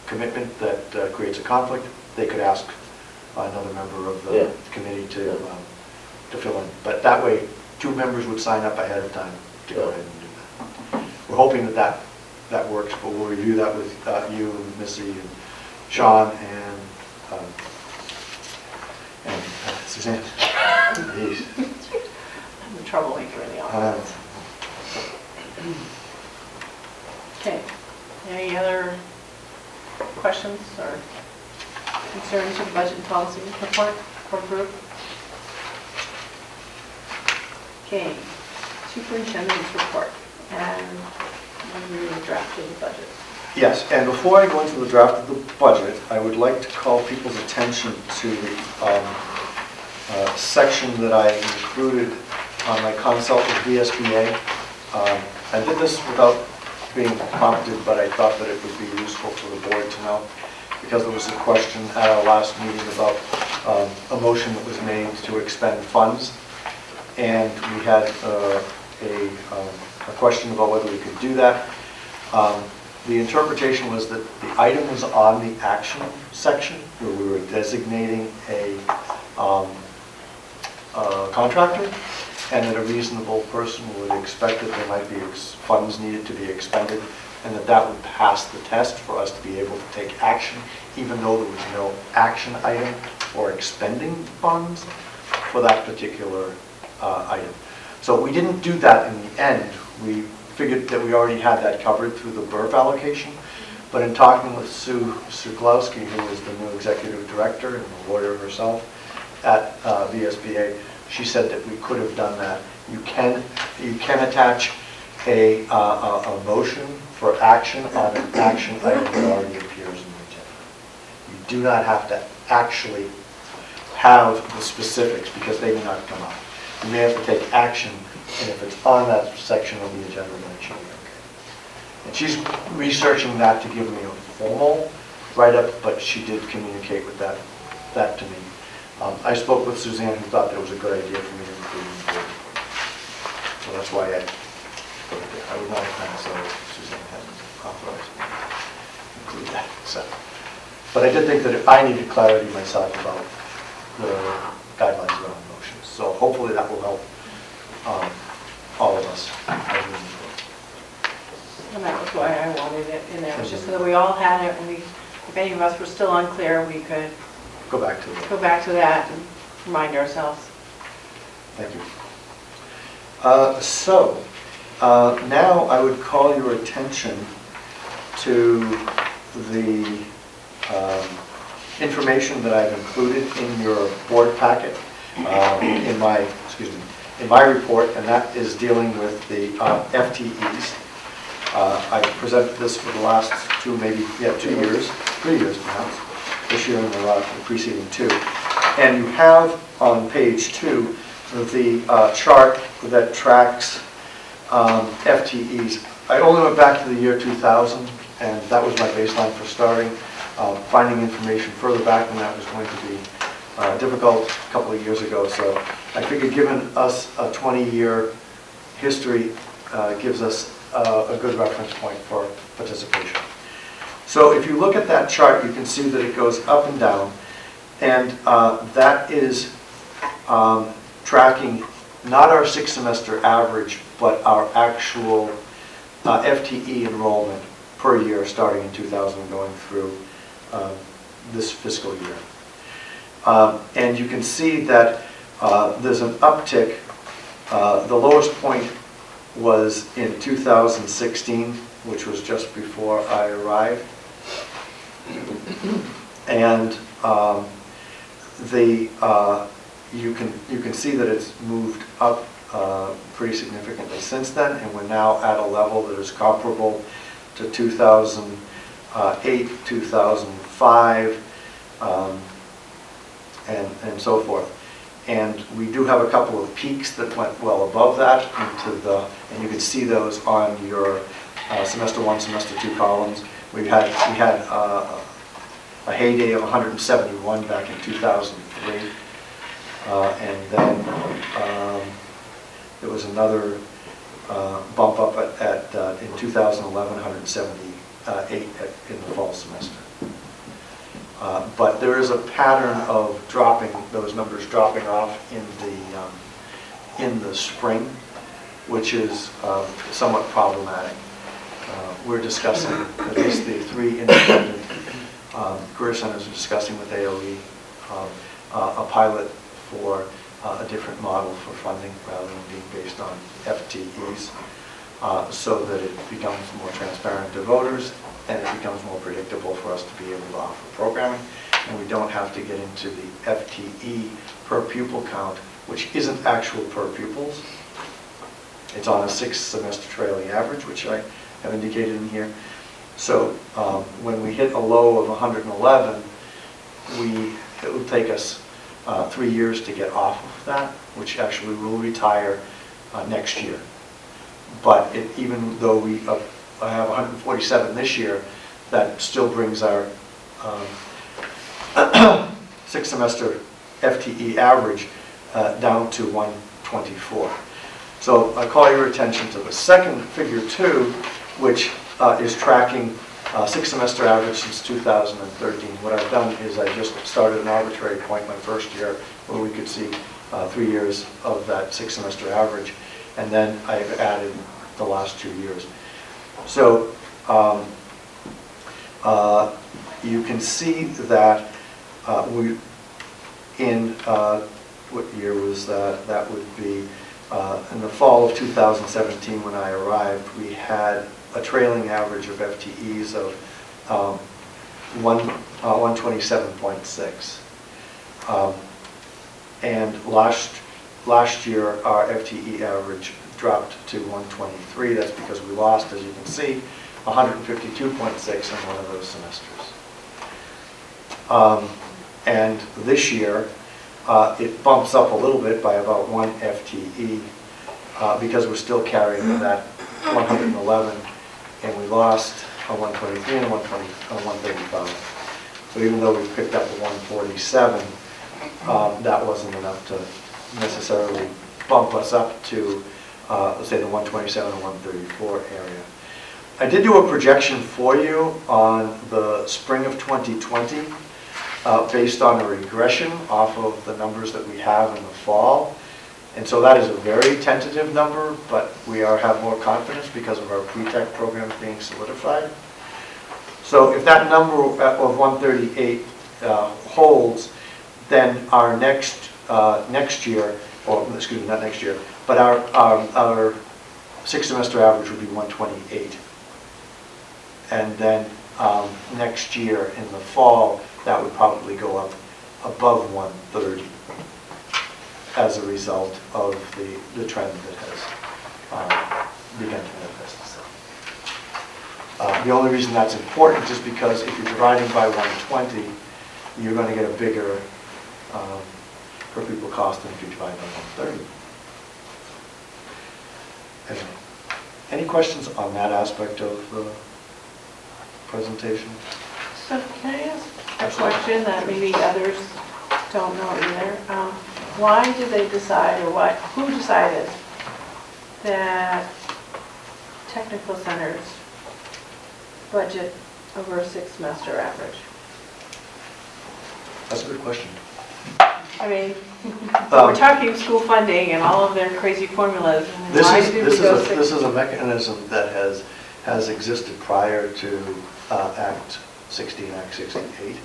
commitment that creates a conflict, they could ask another member of the committee to fill in. But that way, 2 members would sign up ahead of time to go ahead and do that. We're hoping that works, but we'll review that with you and Missy and Sean and Suzanne. Jeez. I'm the troublemaker in the office. Okay. Any other questions or concerns with the budget and policy report for group? Okay. superintendent's report and the draft of the budget. Yes, and before I go into the draft of the budget, I would like to call people's attention to the section that I included on my consult with VSBA. I did this without being prompted, but I thought that it would be useful for the board to know, because there was a question at our last meeting about a motion that was made to expend funds, and we had a question about whether we could do that. The interpretation was that the item was on the action section, where we were designating a contractor, and that a reasonable person would expect that there might be funds needed to be expended, and that would pass the test for us to be able to take action, even though there was no action item or expending funds for that particular item. So we didn't do that in the end. We figured that we already had that covered through the BRF allocation, but in talking with Sue Suklowski, who is the new executive director and the lawyer herself at VSBA, she said that we could have done that. You can attach a motion for action on an action item that already appears in the agenda. You do not have to actually have the specifics, because they may not come up. You may have to take action, and if it's on that section of the agenda, then it should be okay. And she's researching that to give me a formal write-up, but she did communicate with that to me. I spoke with Suzanne, who thought that it was a good idea for me to include in the board. So that's why I put it there. I would not have done so if Suzanne hadn't authorized me to include that. So, but I did think that I needed clarity myself about the guidelines around motions. So hopefully that will help all of us as we move forward. And that was why I wanted it in there. It was just so that we all had it, and if any of us were still unclear, we could go back to that and remind ourselves. Thank you. Now I would call your attention to the information that I've included in your board packet, in my report, and that is dealing with the FTEs. I presented this for the last 3 years perhaps, this year and the preceding 2. And you have on page 2 the chart that tracks FTEs. I only went back to the year 2000, and that was my baseline for starting. Finding information further back than that was going to be difficult a couple of years ago, so I figured given us a 20-year history gives us a good reference point for participation. So if you look at that chart, you can see that it goes up and down, and that is tracking not our 6-semester average, but our actual FTE enrollment per year starting in 2000 and going through this fiscal year. And you can see that there's an uptick. The lowest point was in 2016, which was just before I arrived. And you can see that it's moved up pretty significantly since then, and we're now at a level that is comparable to 2008, 2005, and so forth. And we do have a couple of peaks that went well above that and you can see those on your semester 1, semester 2 columns. We had a heyday of 171 back in 2003, and then there was another bump up in 2011, 178 in the fall semester. But there is a pattern of those numbers dropping off in the spring, which is somewhat problematic. We're discussing, at least the 3 independent career centers are discussing with AOE a pilot for a different model for funding rather than being based on FTEs, so that it becomes more transparent to voters and it becomes more predictable for us to be able to offer programming, and we don't have to get into the FTE per pupil count, which isn't actual per pupils. It's on a 6-semester trailing average, which I have indicated in here. So when we hit a low of 111, it will take us 3 years to get off of that, which actually will retire next year. But even though we have 147 this year, that still brings our 6-semester FTE average down to 124. So I call your attention to the second figure 2, which is tracking 6-semester average since 2013. What I've done is I just started an arbitrary point my first year where we could see 3 years of that 6-semester average, and then I've added the last 2 years. So you can see that what year was that? That would be in the fall of 2017 when I arrived, we had a trailing average of FTEs of 127.6. And last year, our FTE average dropped to 123. That's because we lost, as you can see, 152.6 in one of those semesters. And this year, it bumps up a little bit by about 1 FTE because we're still carrying that 111, and we lost a 123 and a 135. So even though we picked up a 147, that wasn't enough to necessarily bump us up to, let's say, the 127 and 134 area. I did do a projection for you on the spring of 2020 based on a regression off of the numbers that we have in the fall. And so that is a very tentative number, but we have more confidence because of our pre-tech programs being solidified. So if that number of 138 holds, then our next year, or excuse me, not next year, but our 6-semester average would be 128. And then next year in the fall, that would probably go up above 130 as a result of the trend that has begun to manifest itself. The only reason that's important is because if you're dividing by 120, you're going to get a bigger per pupil cost than if you divide by 130. Anyway, any questions on that aspect of the presentation? So can I ask a question that maybe others don't know either? Why did they decide, or who decided that technical centers budget over a 6-semester average? That's a good question. I mean, so we're talking school funding and all of their crazy formulas. And This why is did we go this is a mechanism that has existed prior to Act 60 and Act 68.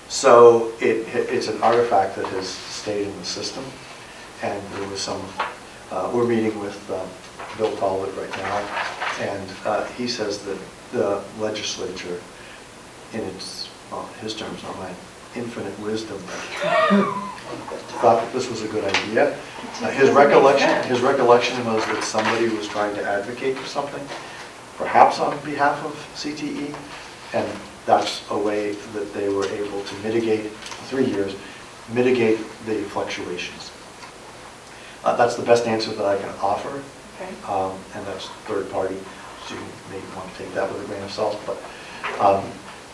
So it's an artifact that has stayed in the system, and there was some. We're meeting with Bill Talbot right now, and he says that the legislature, in his terms, not mine, infinite wisdom, thought that this was a good idea. His recollection was that somebody was trying to advocate for something, perhaps on behalf of CTE, and that's a way that they were able to mitigate, 3 years, mitigate the fluctuations. That's the best answer that I can offer, Okay. And that's third party, so you may want to take that with a grain of salt, but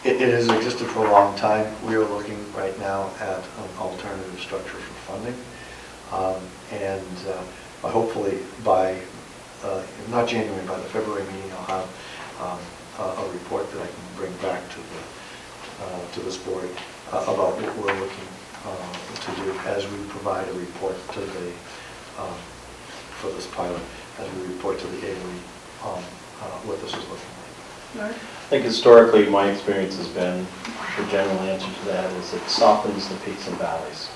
it has existed for a long time. We are looking right now at an alternative structure for funding, and hopefully by, if not January, by the February meeting, I'll have a report that I can bring back to this board about what we're looking to do as we provide a report to the for this pilot, as we report to the AOE on what this is looking like. I think historically my experience has been, the general answer to that is it softens the peaks and valleys.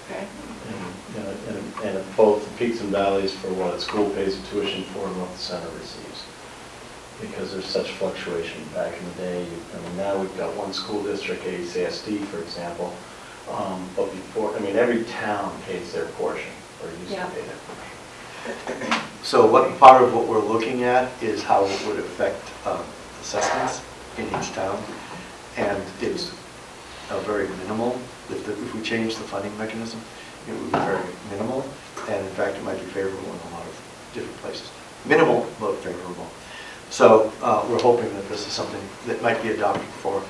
Okay. And both the peaks and valleys for what a school pays a tuition for and what the center receives. Because there's such fluctuation. Back in the day, now we've got one school district, ACSD, for example, but before, every town pays their portion. or use Yeah. of data. So part of what we're looking at is how it would affect assessments in each town. And it's very minimal. If we change the funding mechanism, it would be very minimal. And in fact, it might be favorable in a lot of different places. Minimal, but favorable. So we're hoping that this is something that might be adopted for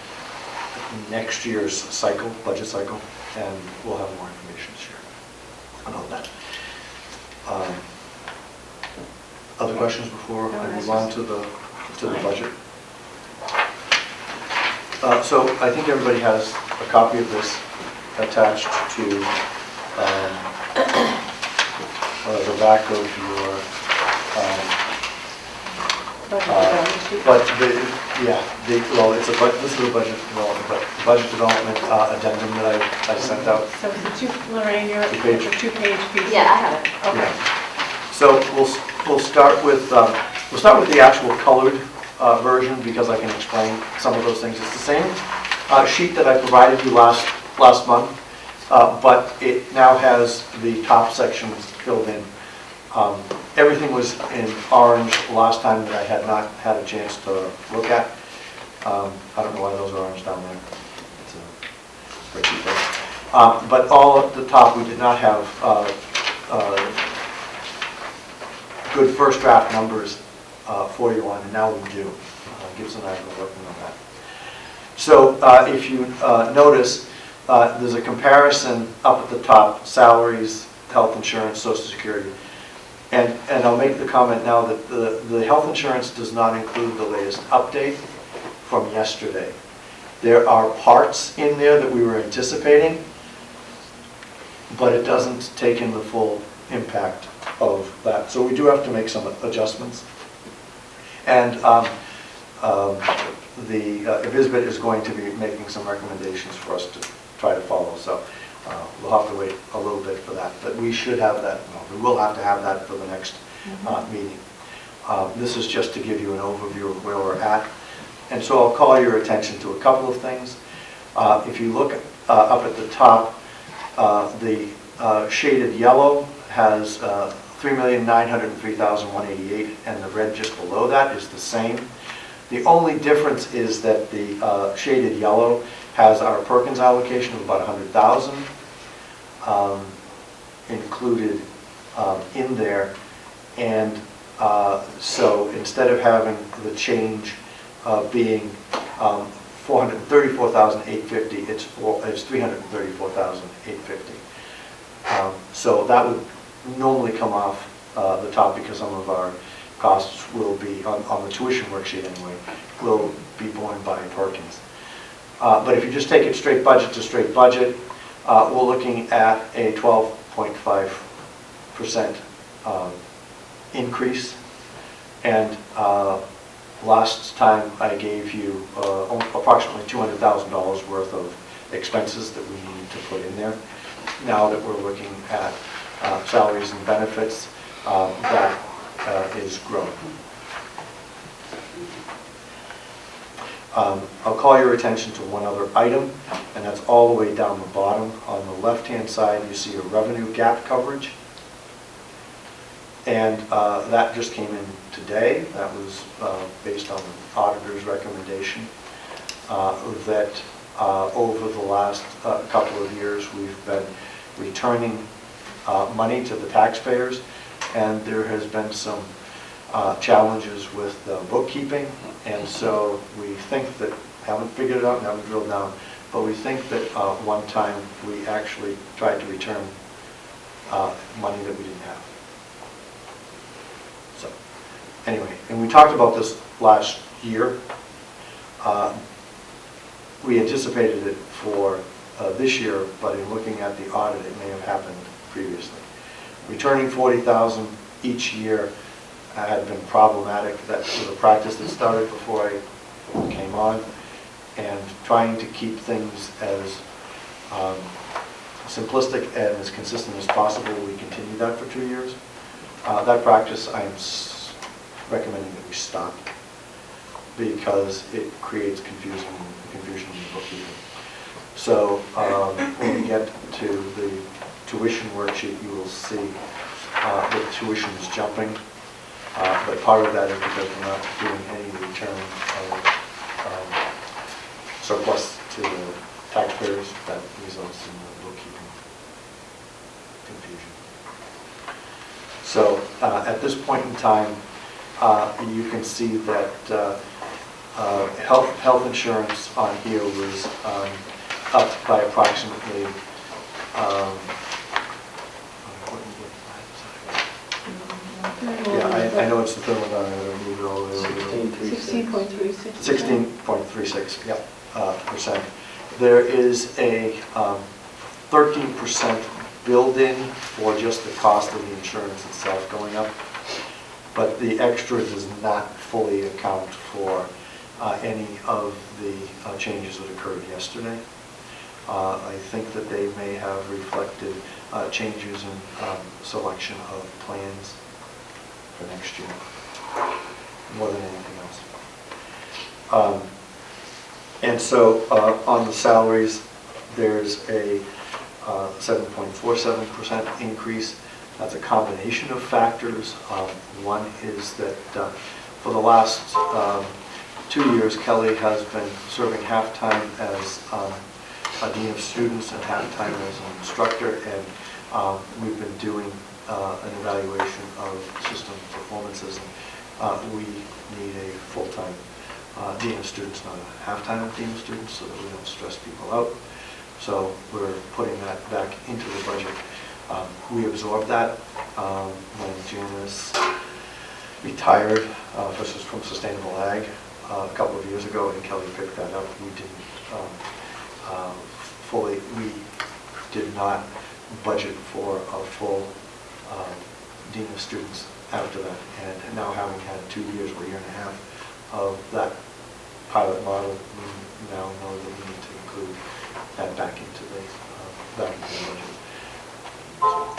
next year's cycle, budget cycle, and we'll have more information to share about that. Other questions before I move on to the budget? So I think everybody has a copy of this attached to the back of your this is a budget development, but budget development addendum that I sent out. So it's Lorraine, it's a two-page piece. Yeah, I have it. Okay. Yeah. So we'll start with the actual colored version because I can explain some of those things. It's the same sheet that I provided you last month, but it now has the top sections filled in. Everything was in orange last time that I had not had a chance to look at. I don't know why those are orange down there. It's a spreadsheet there. But all at the top, we did not have good first draft numbers for you on, and now we do. Gibbs and I have been working on that. So if you notice, there's a comparison up at the top, salaries, health insurance, Social Security. And I'll make the comment now that the health insurance does not include the latest update from yesterday. There are parts in there that we were anticipating, but it doesn't take in the full impact of that. So we do have to make some adjustments. And Elizabeth is going to be making some recommendations for us to try to follow. So we'll have to wait a little bit for that. But we should have that, we will have to have that for the next meeting. This is just to give you an overview of where we're at. And so I'll call your attention to a couple of things. If you look up at the top, the shaded yellow has 3,903,188, and the red just below that is the same. The only difference is that the shaded yellow has our Perkins allocation of about 100,000 included in there, and so instead of having the change being 434,850, it's 334,850. So that would normally come off the top because some of our costs will be, on the tuition worksheet anyway, will be borne by Perkins. But if you just take it straight budget to straight budget, we're looking at a 12.5% increase. And last time I gave you approximately $200,000 worth of expenses that we needed to put in there. Now that we're looking at salaries and benefits, that is growing. I'll call your attention to one other item, and that's all the way down the bottom. On the left-hand side, you see a revenue gap coverage. And that just came in today. That was based on the auditor's recommendation that over the last couple of years, we've been returning money to the taxpayers, and there has been some challenges with bookkeeping, and so we think that, haven't figured it out and haven't drilled down, but we think that one time we actually tried to return money that we didn't have. So anyway, and we talked about this last year. We anticipated it for this year, but in looking at the audit, it may have happened previously. Returning 40,000 each year had been problematic. That was a practice that started before I came on, and trying to keep things as simplistic and as consistent as possible. We continued that for 2 years. That practice I'm recommending that we stop because it creates confusion in the bookkeeping. So when we get to the tuition worksheet, you will see the tuition is jumping. But part of that is because we're not doing any return of surplus to the taxpayers. That results in the bookkeeping confusion. So at this point in time, you can see that health insurance on here was up by approximately I know it's the third one, I'm going to move it all the way over. 16.36. 16.36, yep, percent. There is a 13% build-in for just the cost of the insurance itself going up, but the extra does not fully account for any of the changes that occurred yesterday. I think that they may have reflected changes in selection of plans for next year, more than anything else. And so on the salaries, there's a 7.47% increase. That's a combination of factors. One is that for the last 2 years, Kelly has been serving half-time as a dean of students and half-time as an instructor, and we've been doing an evaluation of system performances. We need a full-time dean of students, not a half-time dean of students, so that we don't stress people out. So we're putting that back into the budget. We absorbed that when Janice retired from Sustainable Ag a couple of years ago, and Kelly picked that up. We didn't we did not budget for a full dean of students after that. And now, having had 2 years or a year and a half of that pilot model, we now know that we need to include that back into the budget.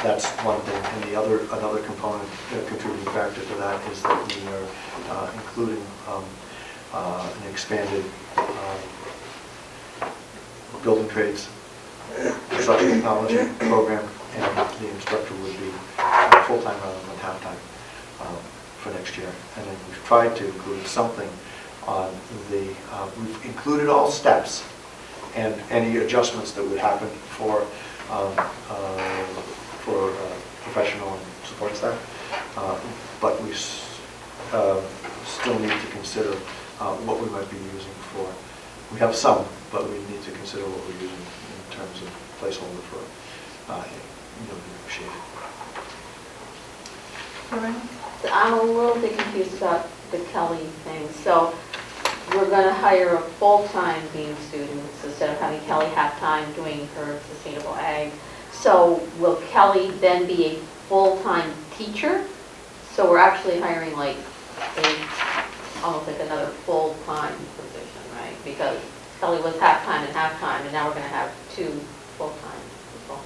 That's one thing. And another component, contributing factor to that, is that we are including an expanded building trades construction technology program, and the instructor would be full-time rather than half-time for next year. And then we've tried to include something on the, we've included all steps and any adjustments that would happen for professional and support staff, but we still need to consider what we might be using for. We have some, but we need to consider what we're using in terms of placeholder for negotiating. So I'm a little bit confused about the Kelly thing. So we're going to hire a full-time dean of students instead of having Kelly half-time doing her sustainable ag. So will Kelly then be a full-time teacher? So we're actually hiring like almost like another full-time position, right? Because Kelly was half-time, and now we're going to have 2 full-time people.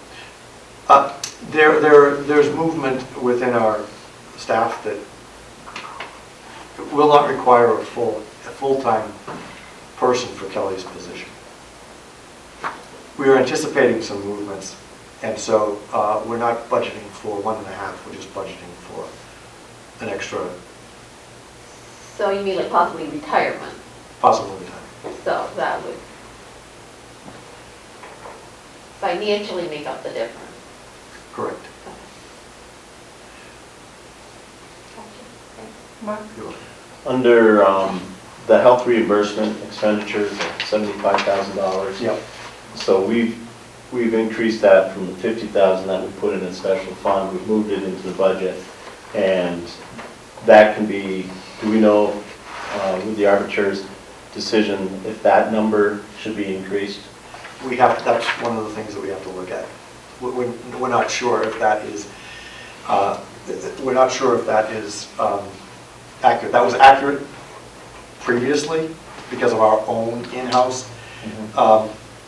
There's movement within our staff that will not require a full-time person for Kelly's position. We are anticipating some movements, and so we're not budgeting for 1.5. We're just budgeting for an extra. So you mean like possibly retirement? Possible retirement. So that would financially make up the difference. Correct. Mark? Under the health reimbursement expenditures of $75,000. Yep. So we've increased that from the $50,000 that we put in a special fund. We've moved it into the budget, and that can be. Do we know with the arbitrator's decision if that number should be increased? We have. That's one of the things that we have to look at. We're not sure if that is. We're not sure if that is accurate. That was accurate previously because of our own in-house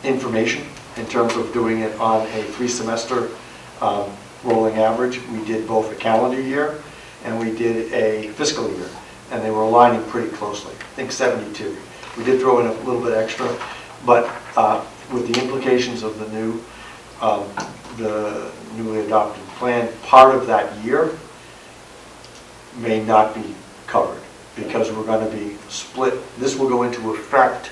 information in terms of doing it on a 3-semester rolling average. We did both a calendar year and we did a fiscal year, and they were aligning pretty closely. I think 72. We did throw in a little bit extra, but with the implications of the new the newly adopted plan, part of that year may not be covered because we're going to be split. This will go into effect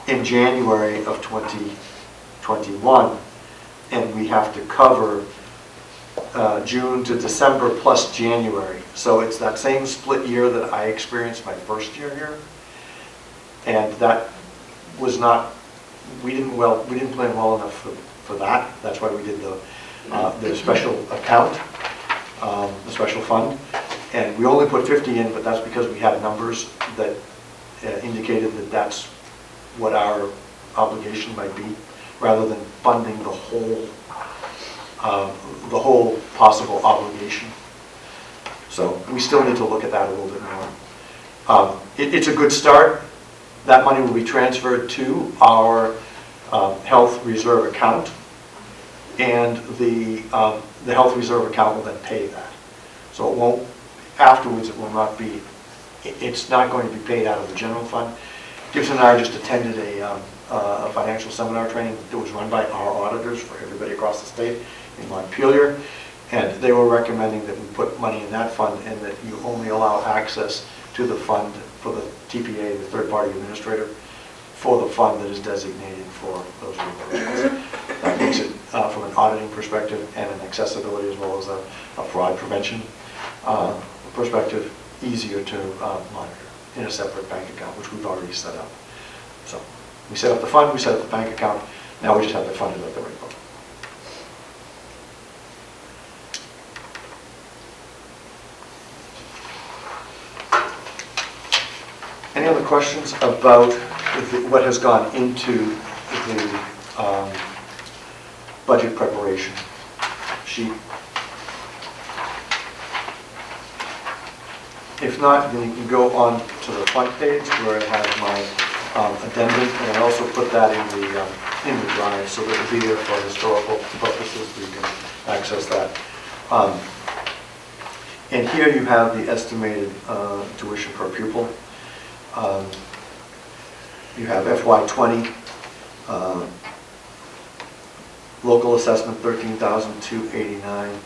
in January of 2021, and we have to cover June to December plus January. So it's that same split year that I experienced my first year here, and that was not, we didn't plan well enough for that. That's why we did the special account, the special fund, and we only put 50 in, but that's because we had numbers that indicated that that's what our obligation might be, rather than funding the whole possible obligation. So we still need to look at that a little bit more. It's a good start. That money will be transferred to our health reserve account, and the health reserve account will then pay that. So it won't, afterwards it will not be, it's not going to be paid out of the general fund. Gibson and I just attended a financial seminar training that was run by our auditors for everybody across the state in Montpelier, and they were recommending that we put money in that fund and that you only allow access to the fund for the TPA, the third-party administrator, for the fund that is designated for those reimbursements. That makes it, from an auditing perspective and an accessibility as well as a fraud prevention perspective, easier to monitor in a separate bank account, which we've already set up. So we set up the fund, we set up the bank account, now we just have to fund it at the right level. Any other questions about what has gone into the budget preparation sheet? If not, then you can go on to the front page where I have my addendum, and I also put that in the drive so that it will be there for historical purposes, so you can access that. And here you have the estimated tuition per pupil. You have FY20, local assessment 13,289,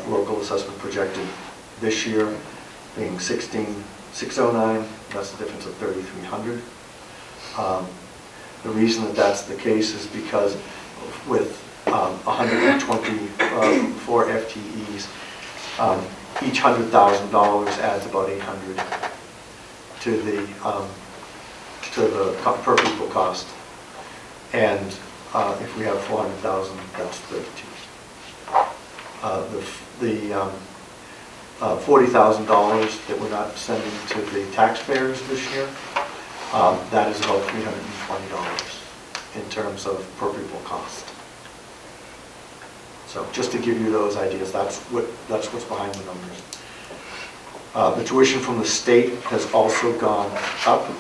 local assessment projected this year being 16,609. That's the difference of 3,300. The reason that that's the case is because with 124 FTEs, each $100,000 adds about 800 to the per pupil cost, and if we have 400,000, that's 32. The $40,000 that we're not sending to the taxpayers this year, that is about $320 in terms of per pupil cost. So just to give you those ideas, that's what's behind the numbers. The tuition from the state has also gone up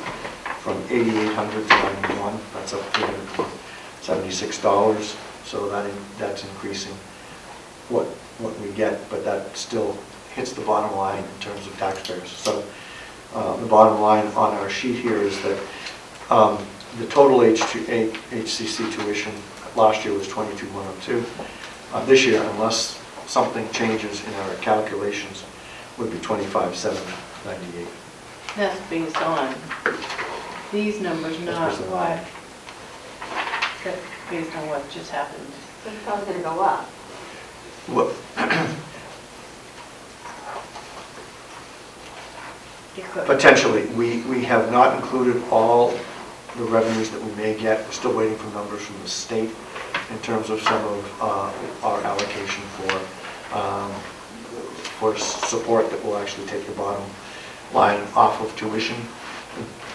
from $8,800 to $91. That's up $376. So that's increasing what we get, but that still hits the bottom line in terms of taxpayers. So the bottom line on our sheet here is that the total HCC tuition last year was $22,102. This year, unless something changes in our calculations, would be $25,798. That's based on these numbers, not what, that's based on what just happened. It's probably going to go up. Well, potentially. We have not included all the revenues that we may get. We're still waiting for numbers from the state in terms of some of our allocation for support that will actually take the bottom line off of tuition,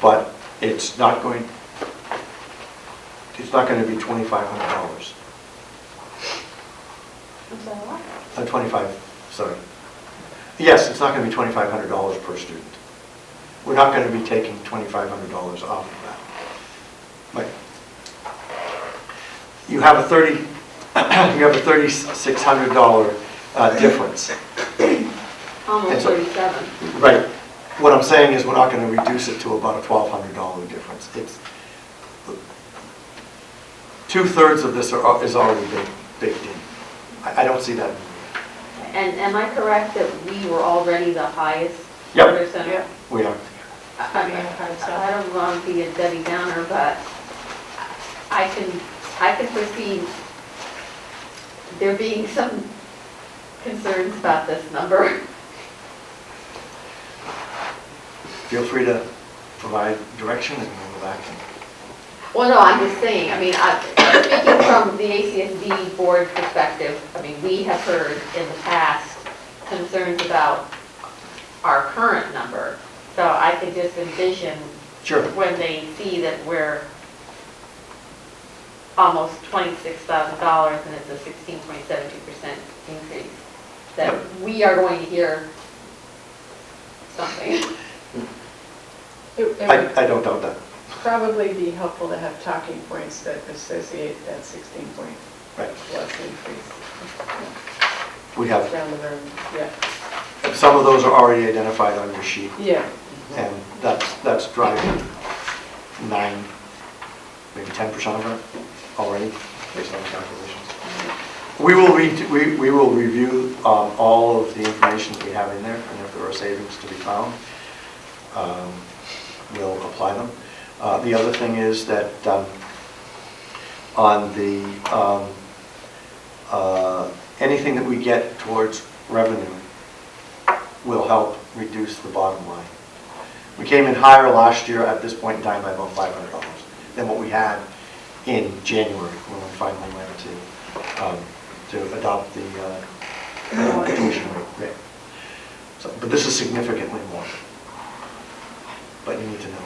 but it's not going to be $2,500. Sorry. Yes, it's not going to be $2,500 per student. We're not going to be taking $2,500 off of that. But you have a $3,600 difference. Almost so, 37. Right. What I'm saying is we're not going to reduce it to about a $1,200 difference. It's 2/3 of this is already baked in. I don't see that. And am I correct that we were already the highest Yep. charter center? Yeah. We are. I don't want to be a Debbie Downer, but I can foresee there being some concerns about this number. Feel free to provide direction and we'll go back and Well, no, I'm just saying, I mean, speaking from the ACSD board perspective, I mean, we have heard in the past concerns about our current number. So I could just envision Sure. when they see that we're almost $26,000 and it's a 16.72% increase, that we are going to hear something. It I would don't doubt that. probably be helpful to have talking points that associate that 16 point Right. plus increase. We have, Down the road, yeah. some of those are already identified on your sheet, Yeah. and that's driving 9, maybe 10% of it already, based on the calculations. We will review all of the information that we have in there, and if there are savings to be found, we'll apply them. The other thing is that on the anything that we get towards revenue will help reduce the bottom line. We came in higher last year at this point in time by about $500 than what we had in January when we finally went to adopt the tuition rate. So, but this is significantly more. But you need to know.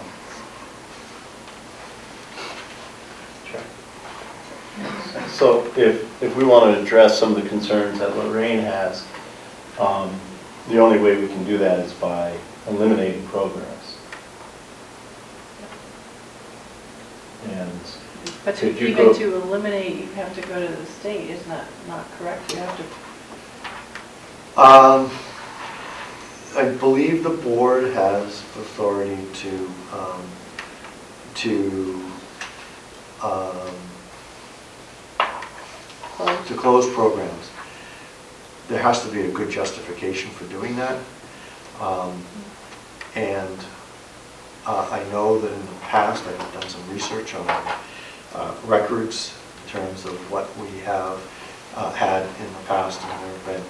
So if we want to address some of the concerns that Lorraine has, the only way we can do that is by eliminating programs. And But could you even go- to eliminate, you have to go to the state, isn't that not correct? You have to, I believe the board has authority to close programs. There has to be a good justification for doing that. And I know that in the past, I've done some research on records in terms of what we have had in the past, and there have been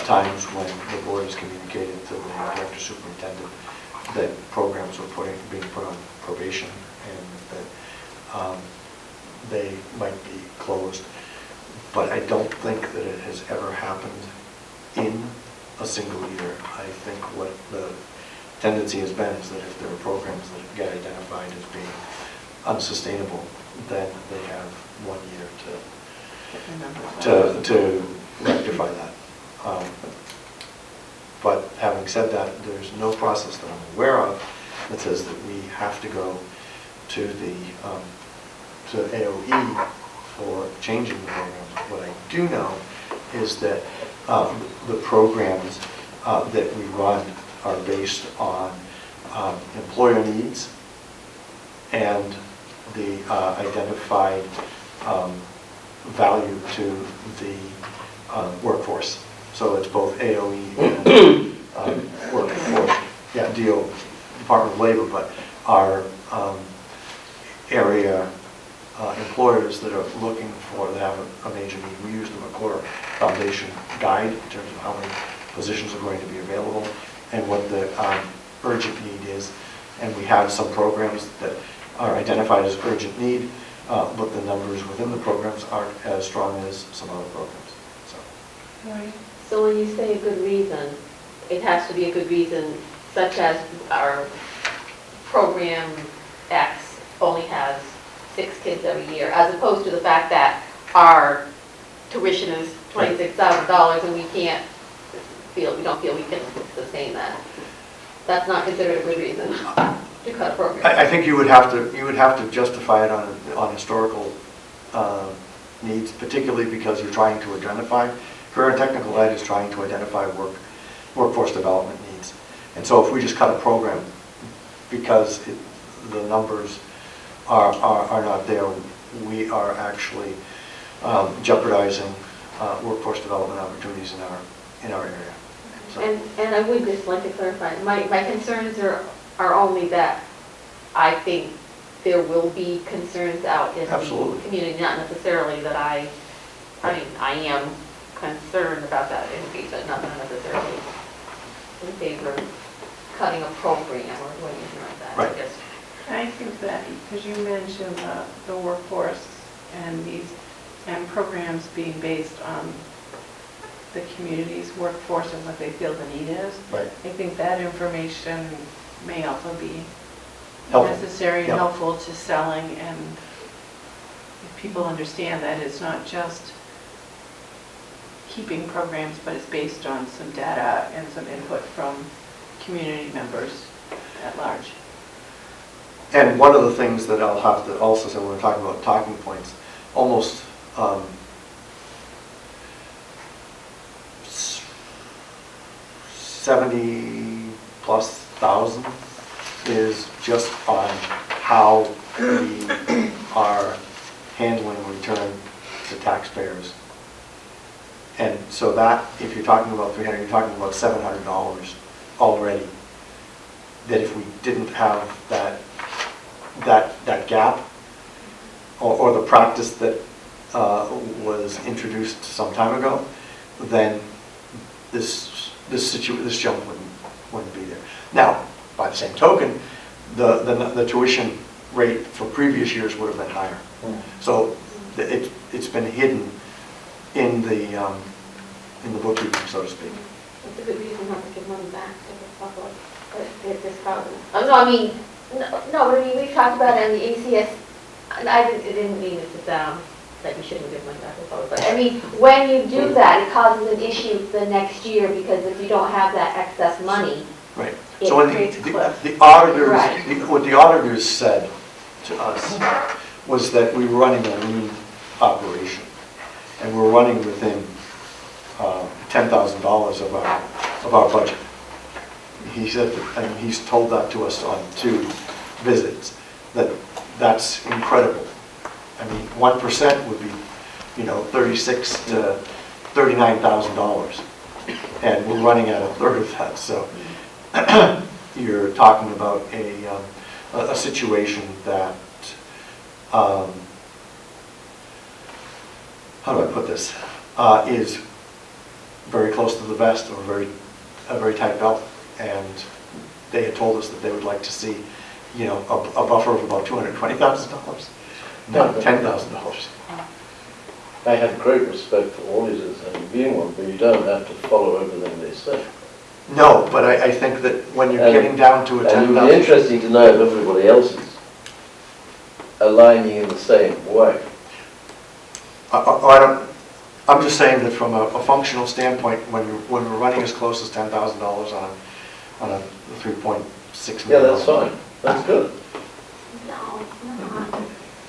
times when the board has communicated to the director superintendent that programs were being put on probation and that they might be closed. But I don't think that it has ever happened in a single year. I think what the tendency has been is that if there are programs that get identified as being unsustainable, then they have 1 year to rectify that. But having said that, there's no process that I'm aware of that says that we have to go to the to AOE for changing the programs. What I do know is that the programs that we run are based on employer needs and the identified value to the workforce. So it's both AOE and workforce, yeah, Department of Labor, but our area employers that are looking for, that have a major need. We use the McClure Foundation guide in terms of how many positions are going to be available and what the urgent need is. And we have some programs that are identified as urgent need, but the numbers within the programs aren't as strong as some other programs. So when you say a good reason, it has to be a good reason, such as our program X only has 6 kids every year, as opposed to the fact that our tuition is $26,000 and we don't feel we can sustain that. That's not considered a good reason to cut a program. I think you would have to justify it on historical needs, particularly because you're trying to identify. Career and technical ed is trying to identify workforce development needs. And so if we just cut a program because the numbers are not there, we are actually jeopardizing workforce development opportunities in our area. So- And I would just like to clarify, my concerns are only that I think there will be concerns out in Absolutely. the community, not necessarily that I mean, I am concerned about that increase, but not necessarily in favor of cutting a program or doing anything like that. Right. I guess. I think that, because you mentioned the workforce and programs being based on the community's workforce and what they feel the need is. Right. I think that information may also be Helpful. necessary and Yeah. helpful to selling, and if people understand that it's not just keeping programs, but it's based on some data and some input from community members at large. And one of the things that I'll have to also say when we're talking about talking points, almost 70,000+ is just on how we are handling return to taxpayers. And so that, if you're talking about 300, you're talking about $700 already. That if we didn't have that gap, or the practice that was introduced some time ago, then this jump wouldn't be there. Now, by the same token, the tuition rate for previous years would have been higher. So it's been hidden in the bookkeeping, so to speak. It's a good reason not to give money back to the public, at this problem. Oh, no, I mean, no, but I mean, we've talked about it on the ACS, and I didn't mean it to sound that you shouldn't give money back to the public, but I mean, when you do that, it causes an issue the next year, because if you don't have that excess money, Right. it So when creates a cliff. the auditors, Right. what the auditors said to us was that we were running a lean operation, and we're running within $10,000 of our budget. He said, and he's told that to us on 2 visits, that's incredible. I mean, 1% would be, $36,000 to $39,000, and we're running at a third of that. So you're talking about a situation that, how do I put this, is very close to the vest, or a very tight belt. And they had told us that they would like to see, a buffer of about $220,000, not $10,000. I have great respect for auditors and being one, but you don't have to follow everything they say. No, but I think that when you're getting down to a And it would be $10,000. interesting to know if everybody else is aligning in the same way. I'm just saying that from a functional standpoint, when we're running as close as $10,000 on a 3.6 million. Yeah, that's fine. That's good. No, not.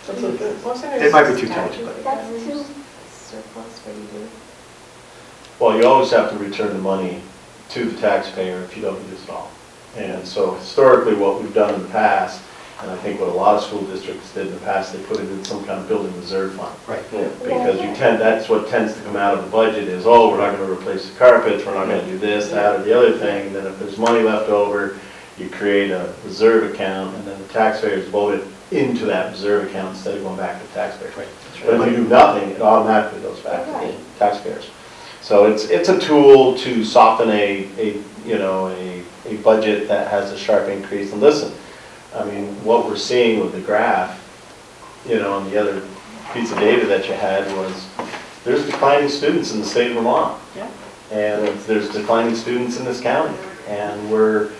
That's okay. It might be too tight, but. That's too surplus for you to. Well, you always have to return the money to the taxpayer if you don't use it all. And so historically, what we've done in the past, and I think what a lot of school districts did in the past, they put it in some kind of building reserve fund. Right. Yeah. Because that's what tends to come out of the budget is, oh, we're not going to replace the carpets, we're not going to do this, that, or the other thing. And then if there's money left over, you create a reserve account, and then the taxpayers vote it into that reserve account instead of going back to the taxpayers. Right. But if you do nothing, it automatically goes back to the taxpayers. So it's a tool to soften a budget that has a sharp increase. And listen, I mean, what we're seeing with the graph, on the other piece of data that you had was there's declining students in the state of Vermont. Yeah. And there's declining students in this county. And we're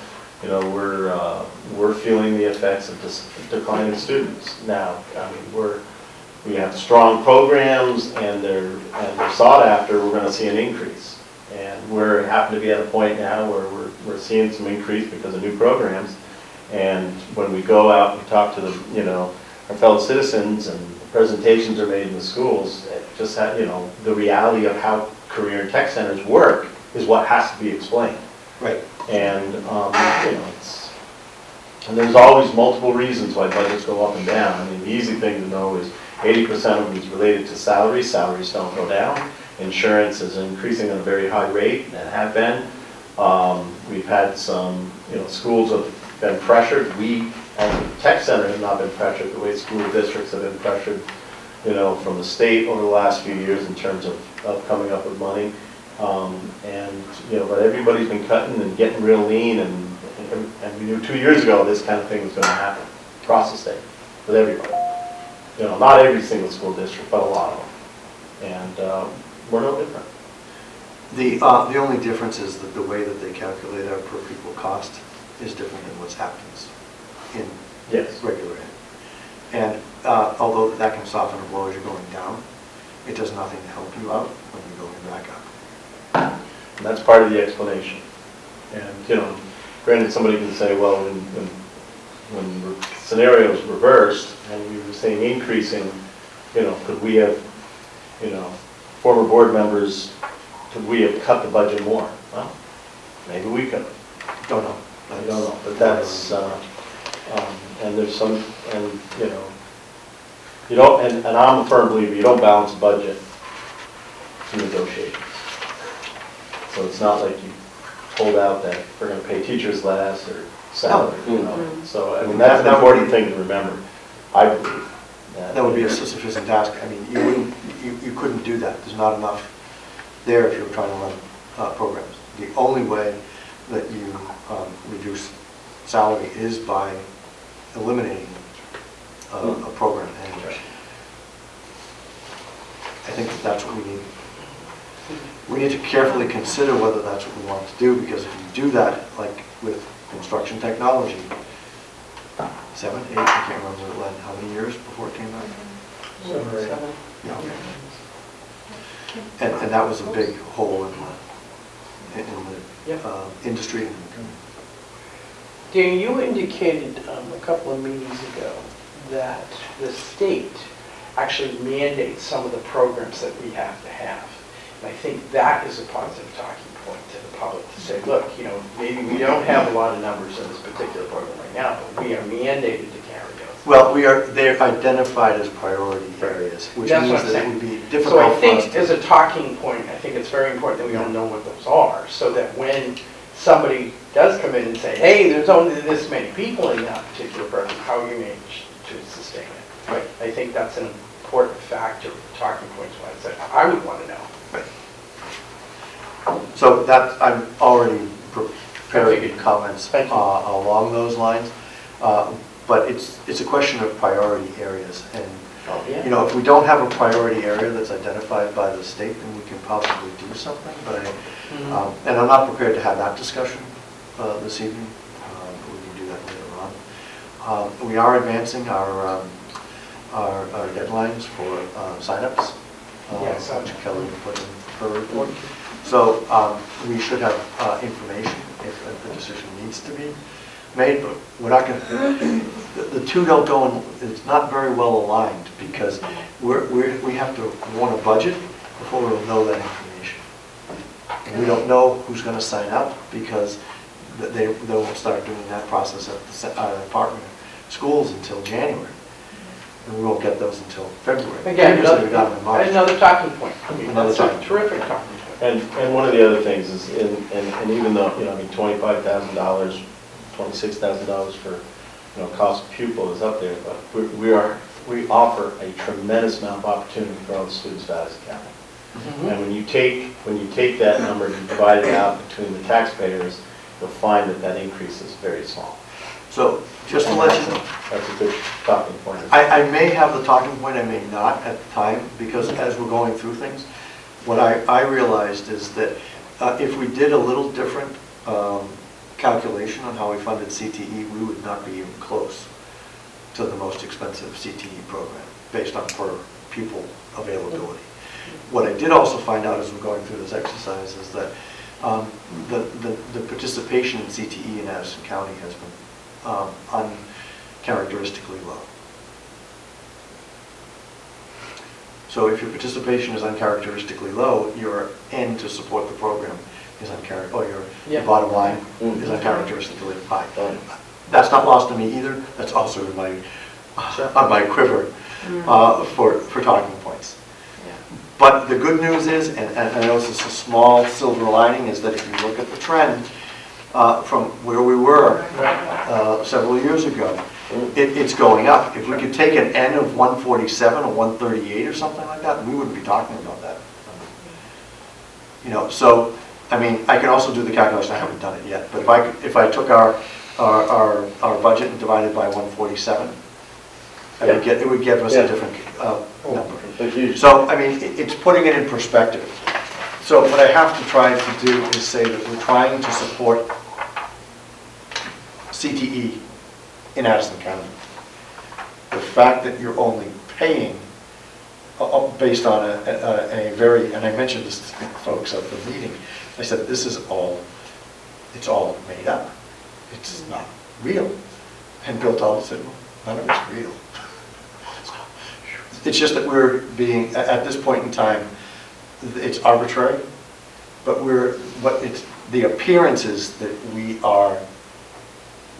feeling the effects of this declining students. Now, I mean, we have strong programs and they're sought after, we're going to see an increase. And we're happen to be at a point now where we're seeing some increase because of new programs. And when we go out and talk to the, our fellow citizens and presentations are made in the schools, it just the reality of how career and tech centers work is what has to be explained. Right. And and there's always multiple reasons why budgets go up and down. I mean, the easy thing to know is 80% of them is related to salaries. Salaries don't go down. Insurance is increasing at a very high rate and have been. We've had some, schools have been pressured. We, as a tech center, have not been pressured the way school districts have been pressured, from the state over the last few years in terms of coming up with money. But everybody's been cutting and getting real lean, and we knew 2 years ago this kind of thing was going to happen across the state with everybody. Not every single school district, but a lot of them. And we're no different. The only difference is that the way that they calculate our per pupil cost is different than what happens in regular ed. And although that can soften the blow as you're going down, it does nothing to help you out when you're going back up. And that's part of the explanation. And, granted, somebody can say, well, when the scenarios reversed and we were seeing increasing, could we have, former board members, could we have cut the budget more? Well, maybe we could. Don't know. I don't know, but that's, and there's some, and, you don't, and I'm a firm believer, you don't balance a budget through negotiations. So it's not like you hold out that we're going to pay teachers less or salary, So, I mean, that's an important thing to remember, I believe. That would be a Sisyphus task. I mean, you couldn't do that. There's not enough there if you were trying to run programs. The only way that you reduce salary is by eliminating a program. And I think that's what we need. We need to carefully consider whether that's what we want to do, because if you do that, like with construction technology, 7, 8, I can't remember how many years before it came out? 7 or 8. Yeah. And that was a big hole in the industry. Dan, you indicated a couple of meetings ago that the state actually mandates some of the programs that we have to have. And I think that is a positive talking point to the public to say, look, maybe we don't have a lot of numbers in this particular program right now, but we are mandated to carry those. Well, they're identified as priority areas, which means that it would be difficult. So I think as a talking point, I think it's very important that we all know what those are, so that when somebody does come in and say, hey, there's only this many people in that particular program, how you manage to sustain it. Right. I think that's an important factor, talking points, when I said I would want to know. Right. So that, I'm already preparing comments along those lines. But it's a question of priority areas, and if we don't have a priority area that's identified by the state, then we can possibly do something. But and I'm not prepared to have that discussion this evening. We can do that later on. We are advancing our deadlines for signups, which Kelly put in her report. So we should have information if a decision needs to be made, but we're not going to, the two don't go in, it's not very well aligned, because we have to warn a budget before we'll know that information. And we don't know who's going to sign up, because they won't start doing that process at the Department of Schools until January. And we won't get those until February. Again, another talking point. That's a terrific talking point. And one of the other things is, and even though, $25,000, $26,000 for, cost of pupil is up there, but we offer a tremendous amount of opportunity for all the students' values accounting. And when you take that number and divide it out between the taxpayers, you'll find that increase is very small. So just to let you know, that's a good talking point. I may have the talking point, I may not at the time, because as we're going through things, what I realized is that if we did a little different calculation on how we funded CTE, we would not be even close to the most expensive CTE program based on per pupil availability. What I did also find out as we're going through this exercise is that the participation in CTE in Addison County has been uncharacteristically low. So if your participation is uncharacteristically low, your end to support the program is your bottom line is uncharacteristically high. That's not lost on me either. That's also in my on my quiver. for talking points. But the good news is, and I know this is a small silver lining, is that if you look at the trend from where we were several years ago, it's going up. If we could take an N of 147 or 138 or something like that, we wouldn't be talking about that. You know, so, I mean, I can also do the calculation, I haven't done it yet, but if I took our budget and divided by 147, it would give us a different number. So, I mean, it's putting it in perspective. So what I have to try to do is say that we're trying to support CTE in Addison County. The fact that you're only paying based on a very, and I mentioned this to folks at the meeting, I said, this is all, it's all made up. It's not real. And Bill Talbot said, well, none of it's real. It's just that we're being, at this point in time, it's arbitrary, but it's the appearance is that we are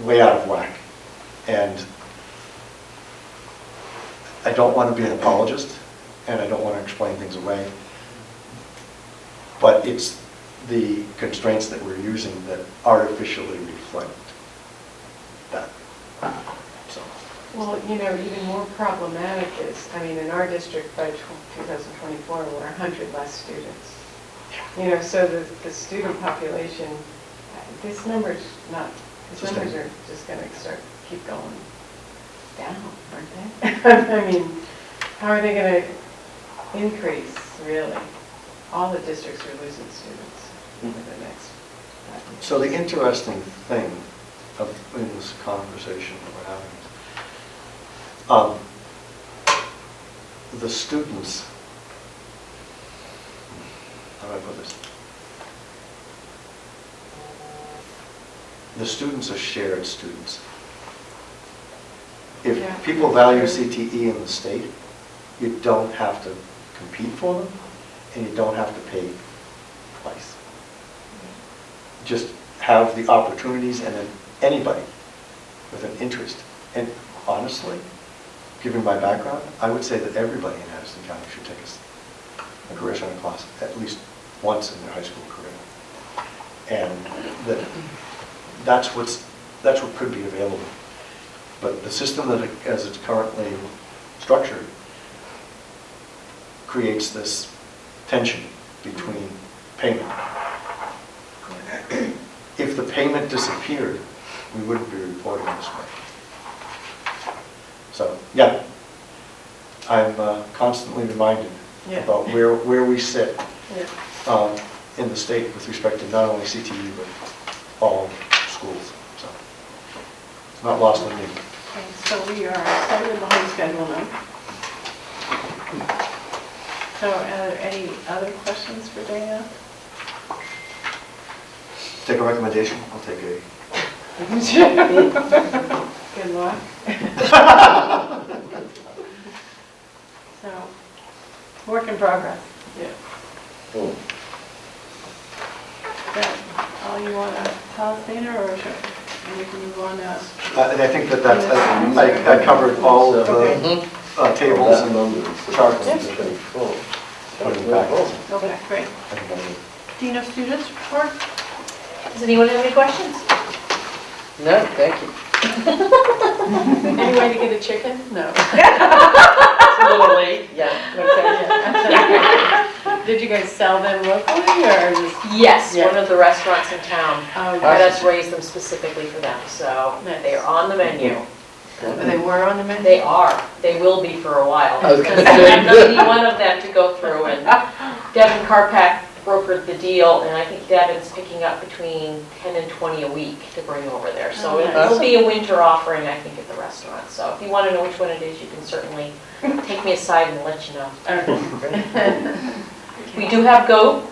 way out of whack. And I don't want to be an apologist, and I don't want to explain things away, but it's the constraints that we're using that artificially reflect that. So. Well, you know, even more problematic is, I mean, in our district by 2024, we're 100 less students. You know, so the student population, these numbers are just going to keep going down, aren't they? I mean, how are they going to increase, really? All the districts are losing students over the next 5 years. So the interesting thing in this conversation that we're having is the students, how do I put this? The students are shared students. If people value CTE in the state, you don't have to compete for them, and you don't have to pay twice. Just have the opportunities, and then anybody with an interest. And honestly, given my background, I would say that everybody in Addison County should take a career center class at least once in their high school career. And that's what could be available. But the system as it's currently structured creates this tension between payment. If the payment disappeared, we wouldn't be reporting this way. So, yeah, I'm constantly reminded about where we sit in the state with respect to not only CTE, but all schools. So, it's not lost on me. Okay, so we are slightly behind schedule now. So are there any other questions for Dana? Take a recommendation, I'll take a... Good luck. So, work in progress. Yeah. Is that all you want to tell us, Dana, or should we can move on now? And I think that's, I covered all of the tables and charts. Okay, great. Dean of Students report? Does anyone have any questions? No, thank you. Any way to get a chicken? No. It's a little late, yeah. Okay. Did you guys sell them locally or just? Yes, one of the restaurants in town Oh, had us raise them specifically for them, so they are on the menu. They were on the menu? They are. They will be for a while. I was Because gonna we say. have 91 of them to go through, and Devin Karpak brokered the deal, and I think Devin's picking up between 10 and 20 a week to bring over there. So it'll be a winter offering, I think, at the restaurant. So if you want to know which one it is, you can certainly take me aside and let you know. We do have goat.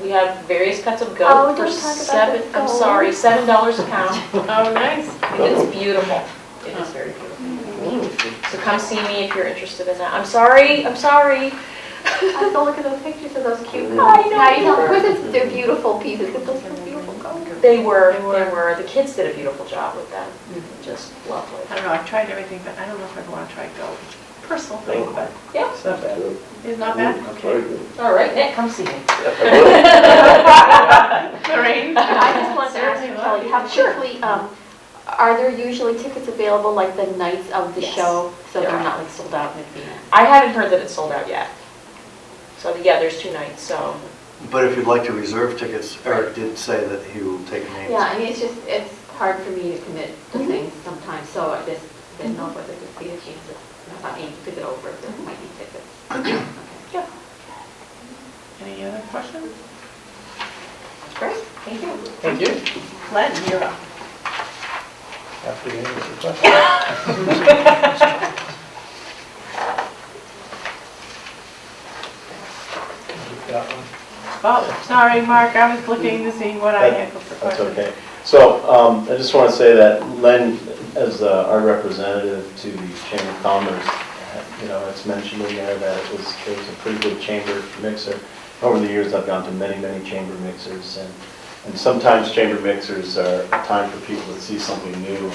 We have various cuts of goat for $7 a pound. Oh, nice. It is beautiful. It is very beautiful. So come see me if you're interested in that. I'm sorry. I still look at those pictures of those cute I know. They're beautiful pieces. Those are beautiful colors. They were. The kids did a beautiful job with them. Just lovely. I don't know, I've tried everything, but I don't know if I want to try goat. personal thing, but Yeah. It's not bad. it's not bad, okay. All right, Nick, come see me. Lorraine? I just wanted to ask you, Certainly will. Kelly, how quickly, are there usually tickets available like the nights of the Yes. show? So There they're are. not like sold out in advance? I haven't heard that it's sold out yet. So yeah, there's 2 nights, so. But if you'd like to reserve tickets, Eric did say that he will take names. Yeah, I mean, it's hard for me to commit to things sometimes, so I just didn't know whether there'd be a chance that, not me to get over if there might be tickets. Yeah. Any other questions? Great, thank you. Thank you. Len, you're up. After you answer the question. Got one? Oh, sorry, Mark, I was looking to see what I had for That's questions. okay. So I just want to say that Len, as our representative to the Chamber of Commerce, it's mentioned in there that it was a pretty good chamber mixer. Over the years, I've gone to many, many chamber mixers, and sometimes chamber mixers are a time for people to see something new.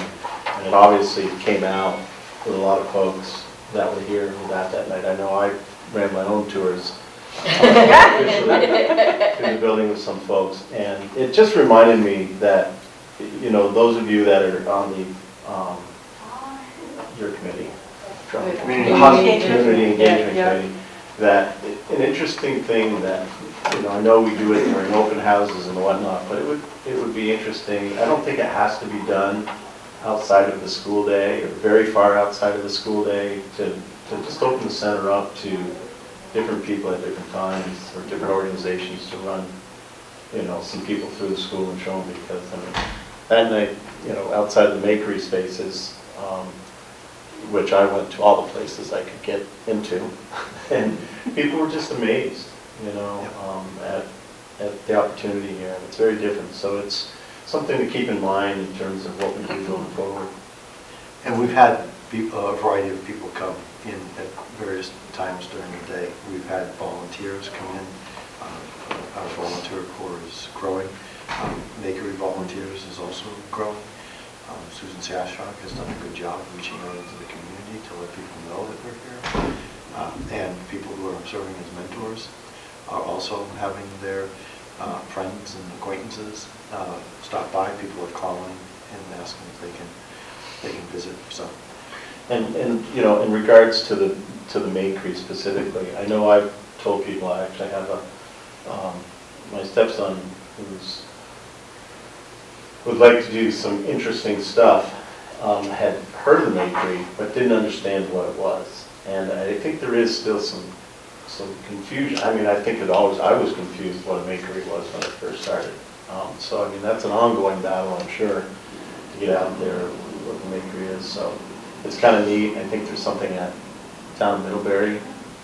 And it obviously came out with a lot of folks that were here that night. I know I ran my own tours through the building with some folks, and it just reminded me that, those of you that are on the, your committee, Community Community Engagement Yeah. Committee, that an interesting thing that, I know we do it during open houses and whatnot, but it would be interesting. I don't think it has to be done outside of the school day or very far outside of the school day to just open the center up to different people at different times or different organizations to run, some people through the school and show them, because that night, outside the makery spaces, which I went to all the places I could get into, and people were just amazed, at the opportunity here. And it's very different, so it's something to keep in mind in terms of what we do going forward. And we've had a variety of people come in at various times during the day. We've had volunteers come in. Our volunteer corps is growing. Makery volunteers is also growing. Susan Sashok has done a good job reaching out into the community to let people know that we're here. And people who are serving as mentors are also having their friends and acquaintances stop by. People are calling and asking if they can visit. So, and in regards to the makery specifically, I know I've told people I actually have my stepson would like to do some interesting stuff. Had heard of the makery but didn't understand what it was, and I think there is still some confusion. I mean, I think I was confused what a makery was when it first started. So I mean, that's an ongoing battle, I'm sure, to get out there what the makery is. So it's kind of neat. I think there's something at Town Middlebury,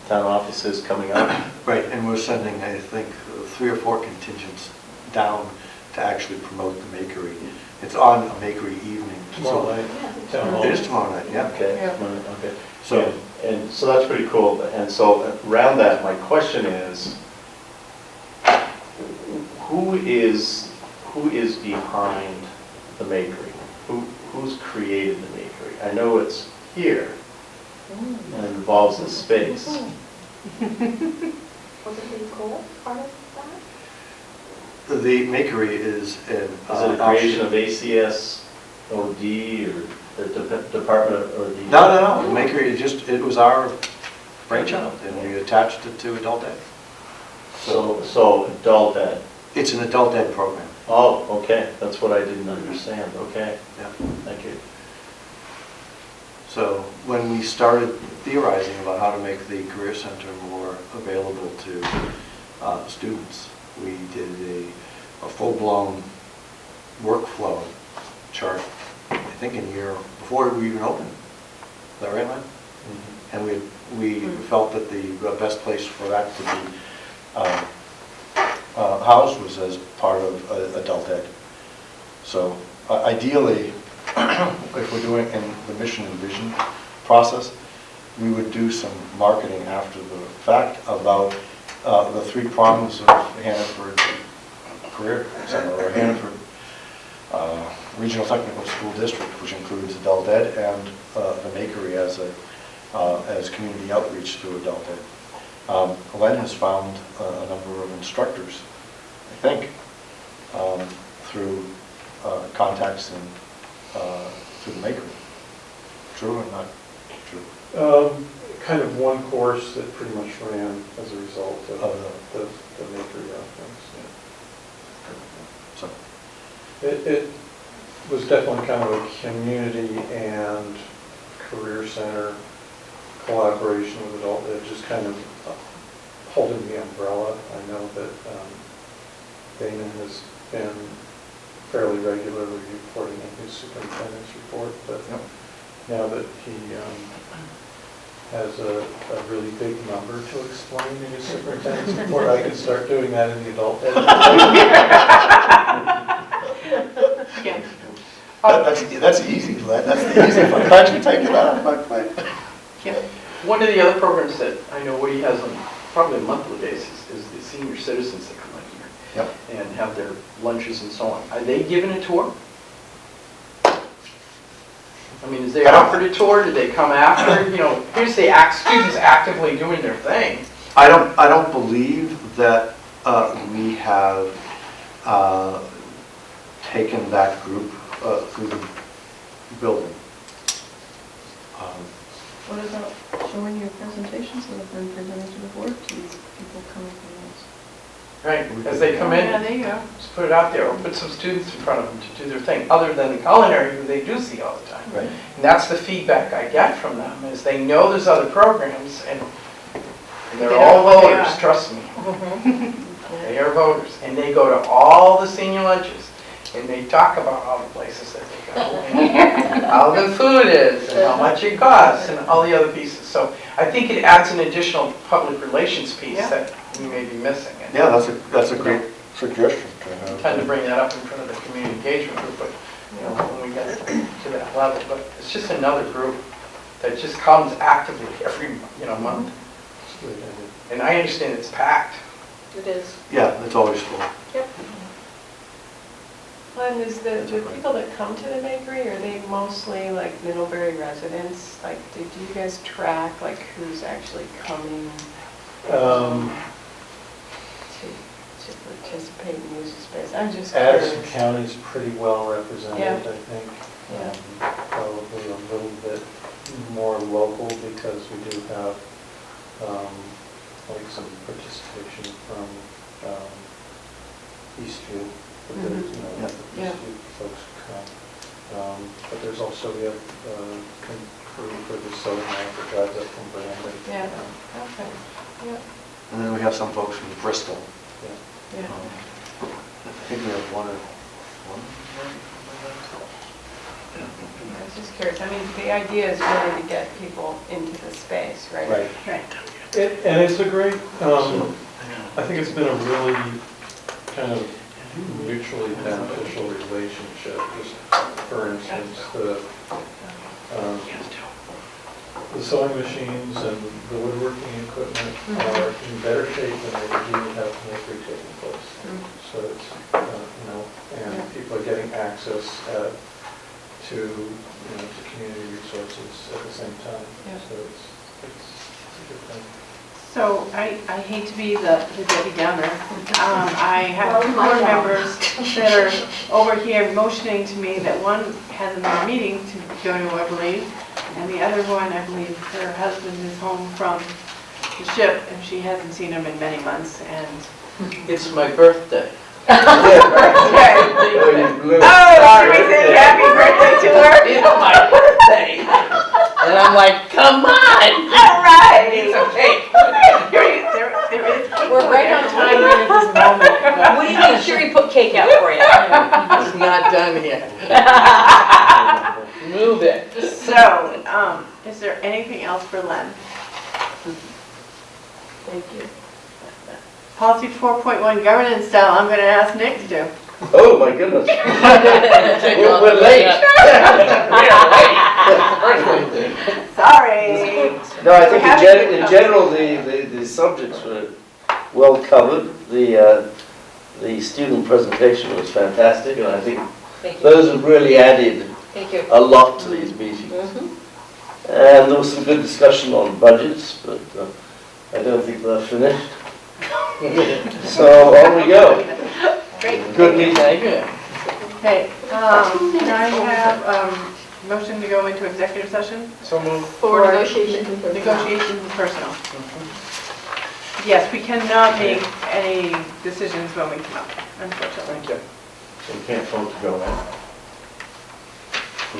town offices coming up. right, and we're sending, I think, 3 or 4 contingents down to actually promote the makery. It's on a makery evening. Tomorrow night? It is tomorrow night, yeah. Okay, Yeah. okay. So- And so that's pretty cool. And so around that, my question is, who is behind the makery? Who's created the makery? I know it's here and it involves the space. Was it the cool part of that? The makery is an Is it a creation of ACS, OD, or the Department of OD? No. The makery, it was our brainchild, and we attached it to adult ed. So adult ed. It's an adult ed program. Oh, okay, that's what I didn't understand, okay. Yeah. Thank you. So when we started theorizing about how to make the Career Center more available to students, we did a full-blown workflow chart, I think in year before we even opened. Is that right, Len? Mm-hmm. And we felt that the best place for that to be housed was as part of adult ed. So ideally, if we're doing in the mission and vision process, we would do some marketing after the fact about the 3 prongs of Hannaford Career Center, or Hannaford Regional Technical School District, which includes adult ed and the makery as as community outreach through adult ed. Len has found a number of instructors, I think, through contacts and through the maker. True or not true? Kind of one course that pretty much ran as a result of the maker reference. So it was definitely kind of a community and career center collaboration with adult ed, just kind of holding the umbrella. I know that Damon has been fairly regularly reporting in his superintendent's report, but now that he has a really big number to explain in his superintendent's report, I can start doing that in the adult ed. That's easy, Glenn. That's the easy part. Can't you take it out of my plate? One of the other programs that I know Woody has on probably a monthly basis is the senior citizens that come in here. Yep. And have their lunches and so on. Are they given a tour? I mean, is they offered a tour? Did they come after? You know, here's the students actively doing their thing. I don't believe that we have taken that group through the building. What about showing your presentations that have been presented to the board to people coming from those? Right, as they come in, Yeah, there you go. just put it out there, or put some students in front of them to do their thing, other than the culinary who they do see all the time. Right. And that's the feedback I get from them, is they know there's other programs, and they're all voters, trust me. They are voters, and they go to all the senior lunches, and they talk about all the places that they go, and how the food is, and how much it costs, and all the other pieces. So I think it adds an additional public relations piece that we may be missing. And Yeah, that's a great suggestion. I tend to bring that up in front of the community engagement group, but when we get to that level. But it's just another group that just comes actively every month. And I understand it's packed. It is. Yeah, it's always full. Yep. And is the people that come to the bakery, are they mostly like Middlebury residents? Like, do you guys track like who's actually coming to participate and use the space? I'm just curious. Addison County is pretty well represented, I think. Yeah. Probably a little bit more local because we do have like some participation from Eastfield. But there's, Eastfield folks come. But there's also, we have crew for the Southern Line that drives up from Brandon. Yeah, okay. Yeah. And then we have some folks from Bristol. Yeah. I think we have one. I was just curious. I mean, the idea is really to get people into the space, right? Right. And it's a great, I think it's been a really kind of mutually beneficial relationship. Just for instance, the sewing machines and the woodworking equipment are in better shape than they would even have to make taking place. So it's, and people are getting access to community resources at the same time. So it's a good thing. So I hate to be the Debbie Downer. I have two board members that are over here motioning to me that one has another meeting to go to, I believe, and the other one, I believe, her husband is home from the ship and she hasn't seen him in many months. And It's my birthday. Oh, should we say happy birthday to her? It's my birthday. And I'm like, come on. All right. It's okay. We're right on time right at this moment. We make sure we put cake out for you. It's not done yet. Move it. So, is there anything else for Len? Thank you. Policy 4.1 governance style, I'm going to ask Nick to do. Oh, my goodness. We're late. Sorry. No, I think in general, the subjects were well covered. The student presentation was fantastic, and I think those have really added a lot to these meetings. And there was some good discussion on budgets, but I don't think they're finished. So on we go. Great. Good meeting. Okay, can I have motion to go into executive session? So moved. For negotiations and personnel. Negotiations and personnel. Yes, we cannot make any decisions when we come up, unfortunately. Thank you. So we can't vote to go in.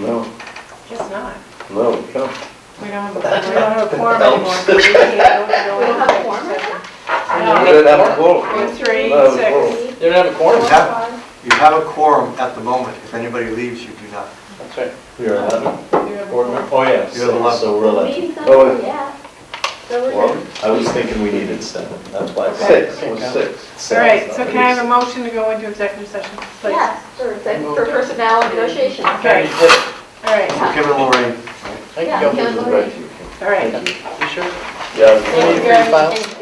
No, Guess not. no, we can't. We don't have a quorum anymore, so we can't go We don't into have a quorum? executive session. You don't have a quorum. We're three, No, six. quorum. You don't have a quorum? You have a quorum at the moment. If anybody leaves, you do not. That's right. We are 11. You have a Board member? Oh, yeah. You're the 11. So we're 11. Meeting's not Oh, over yet. So we're Well, good. I was thinking we needed 7. That's why I said Six, it was six. All right, so can I have a motion to go into executive session, please? Yes, for personnel and negotiations. Okay, all right, Kim and Lorraine. Thank Yeah, you. Kim and Lorraine. all right. You sure? Yeah. You need a free file? And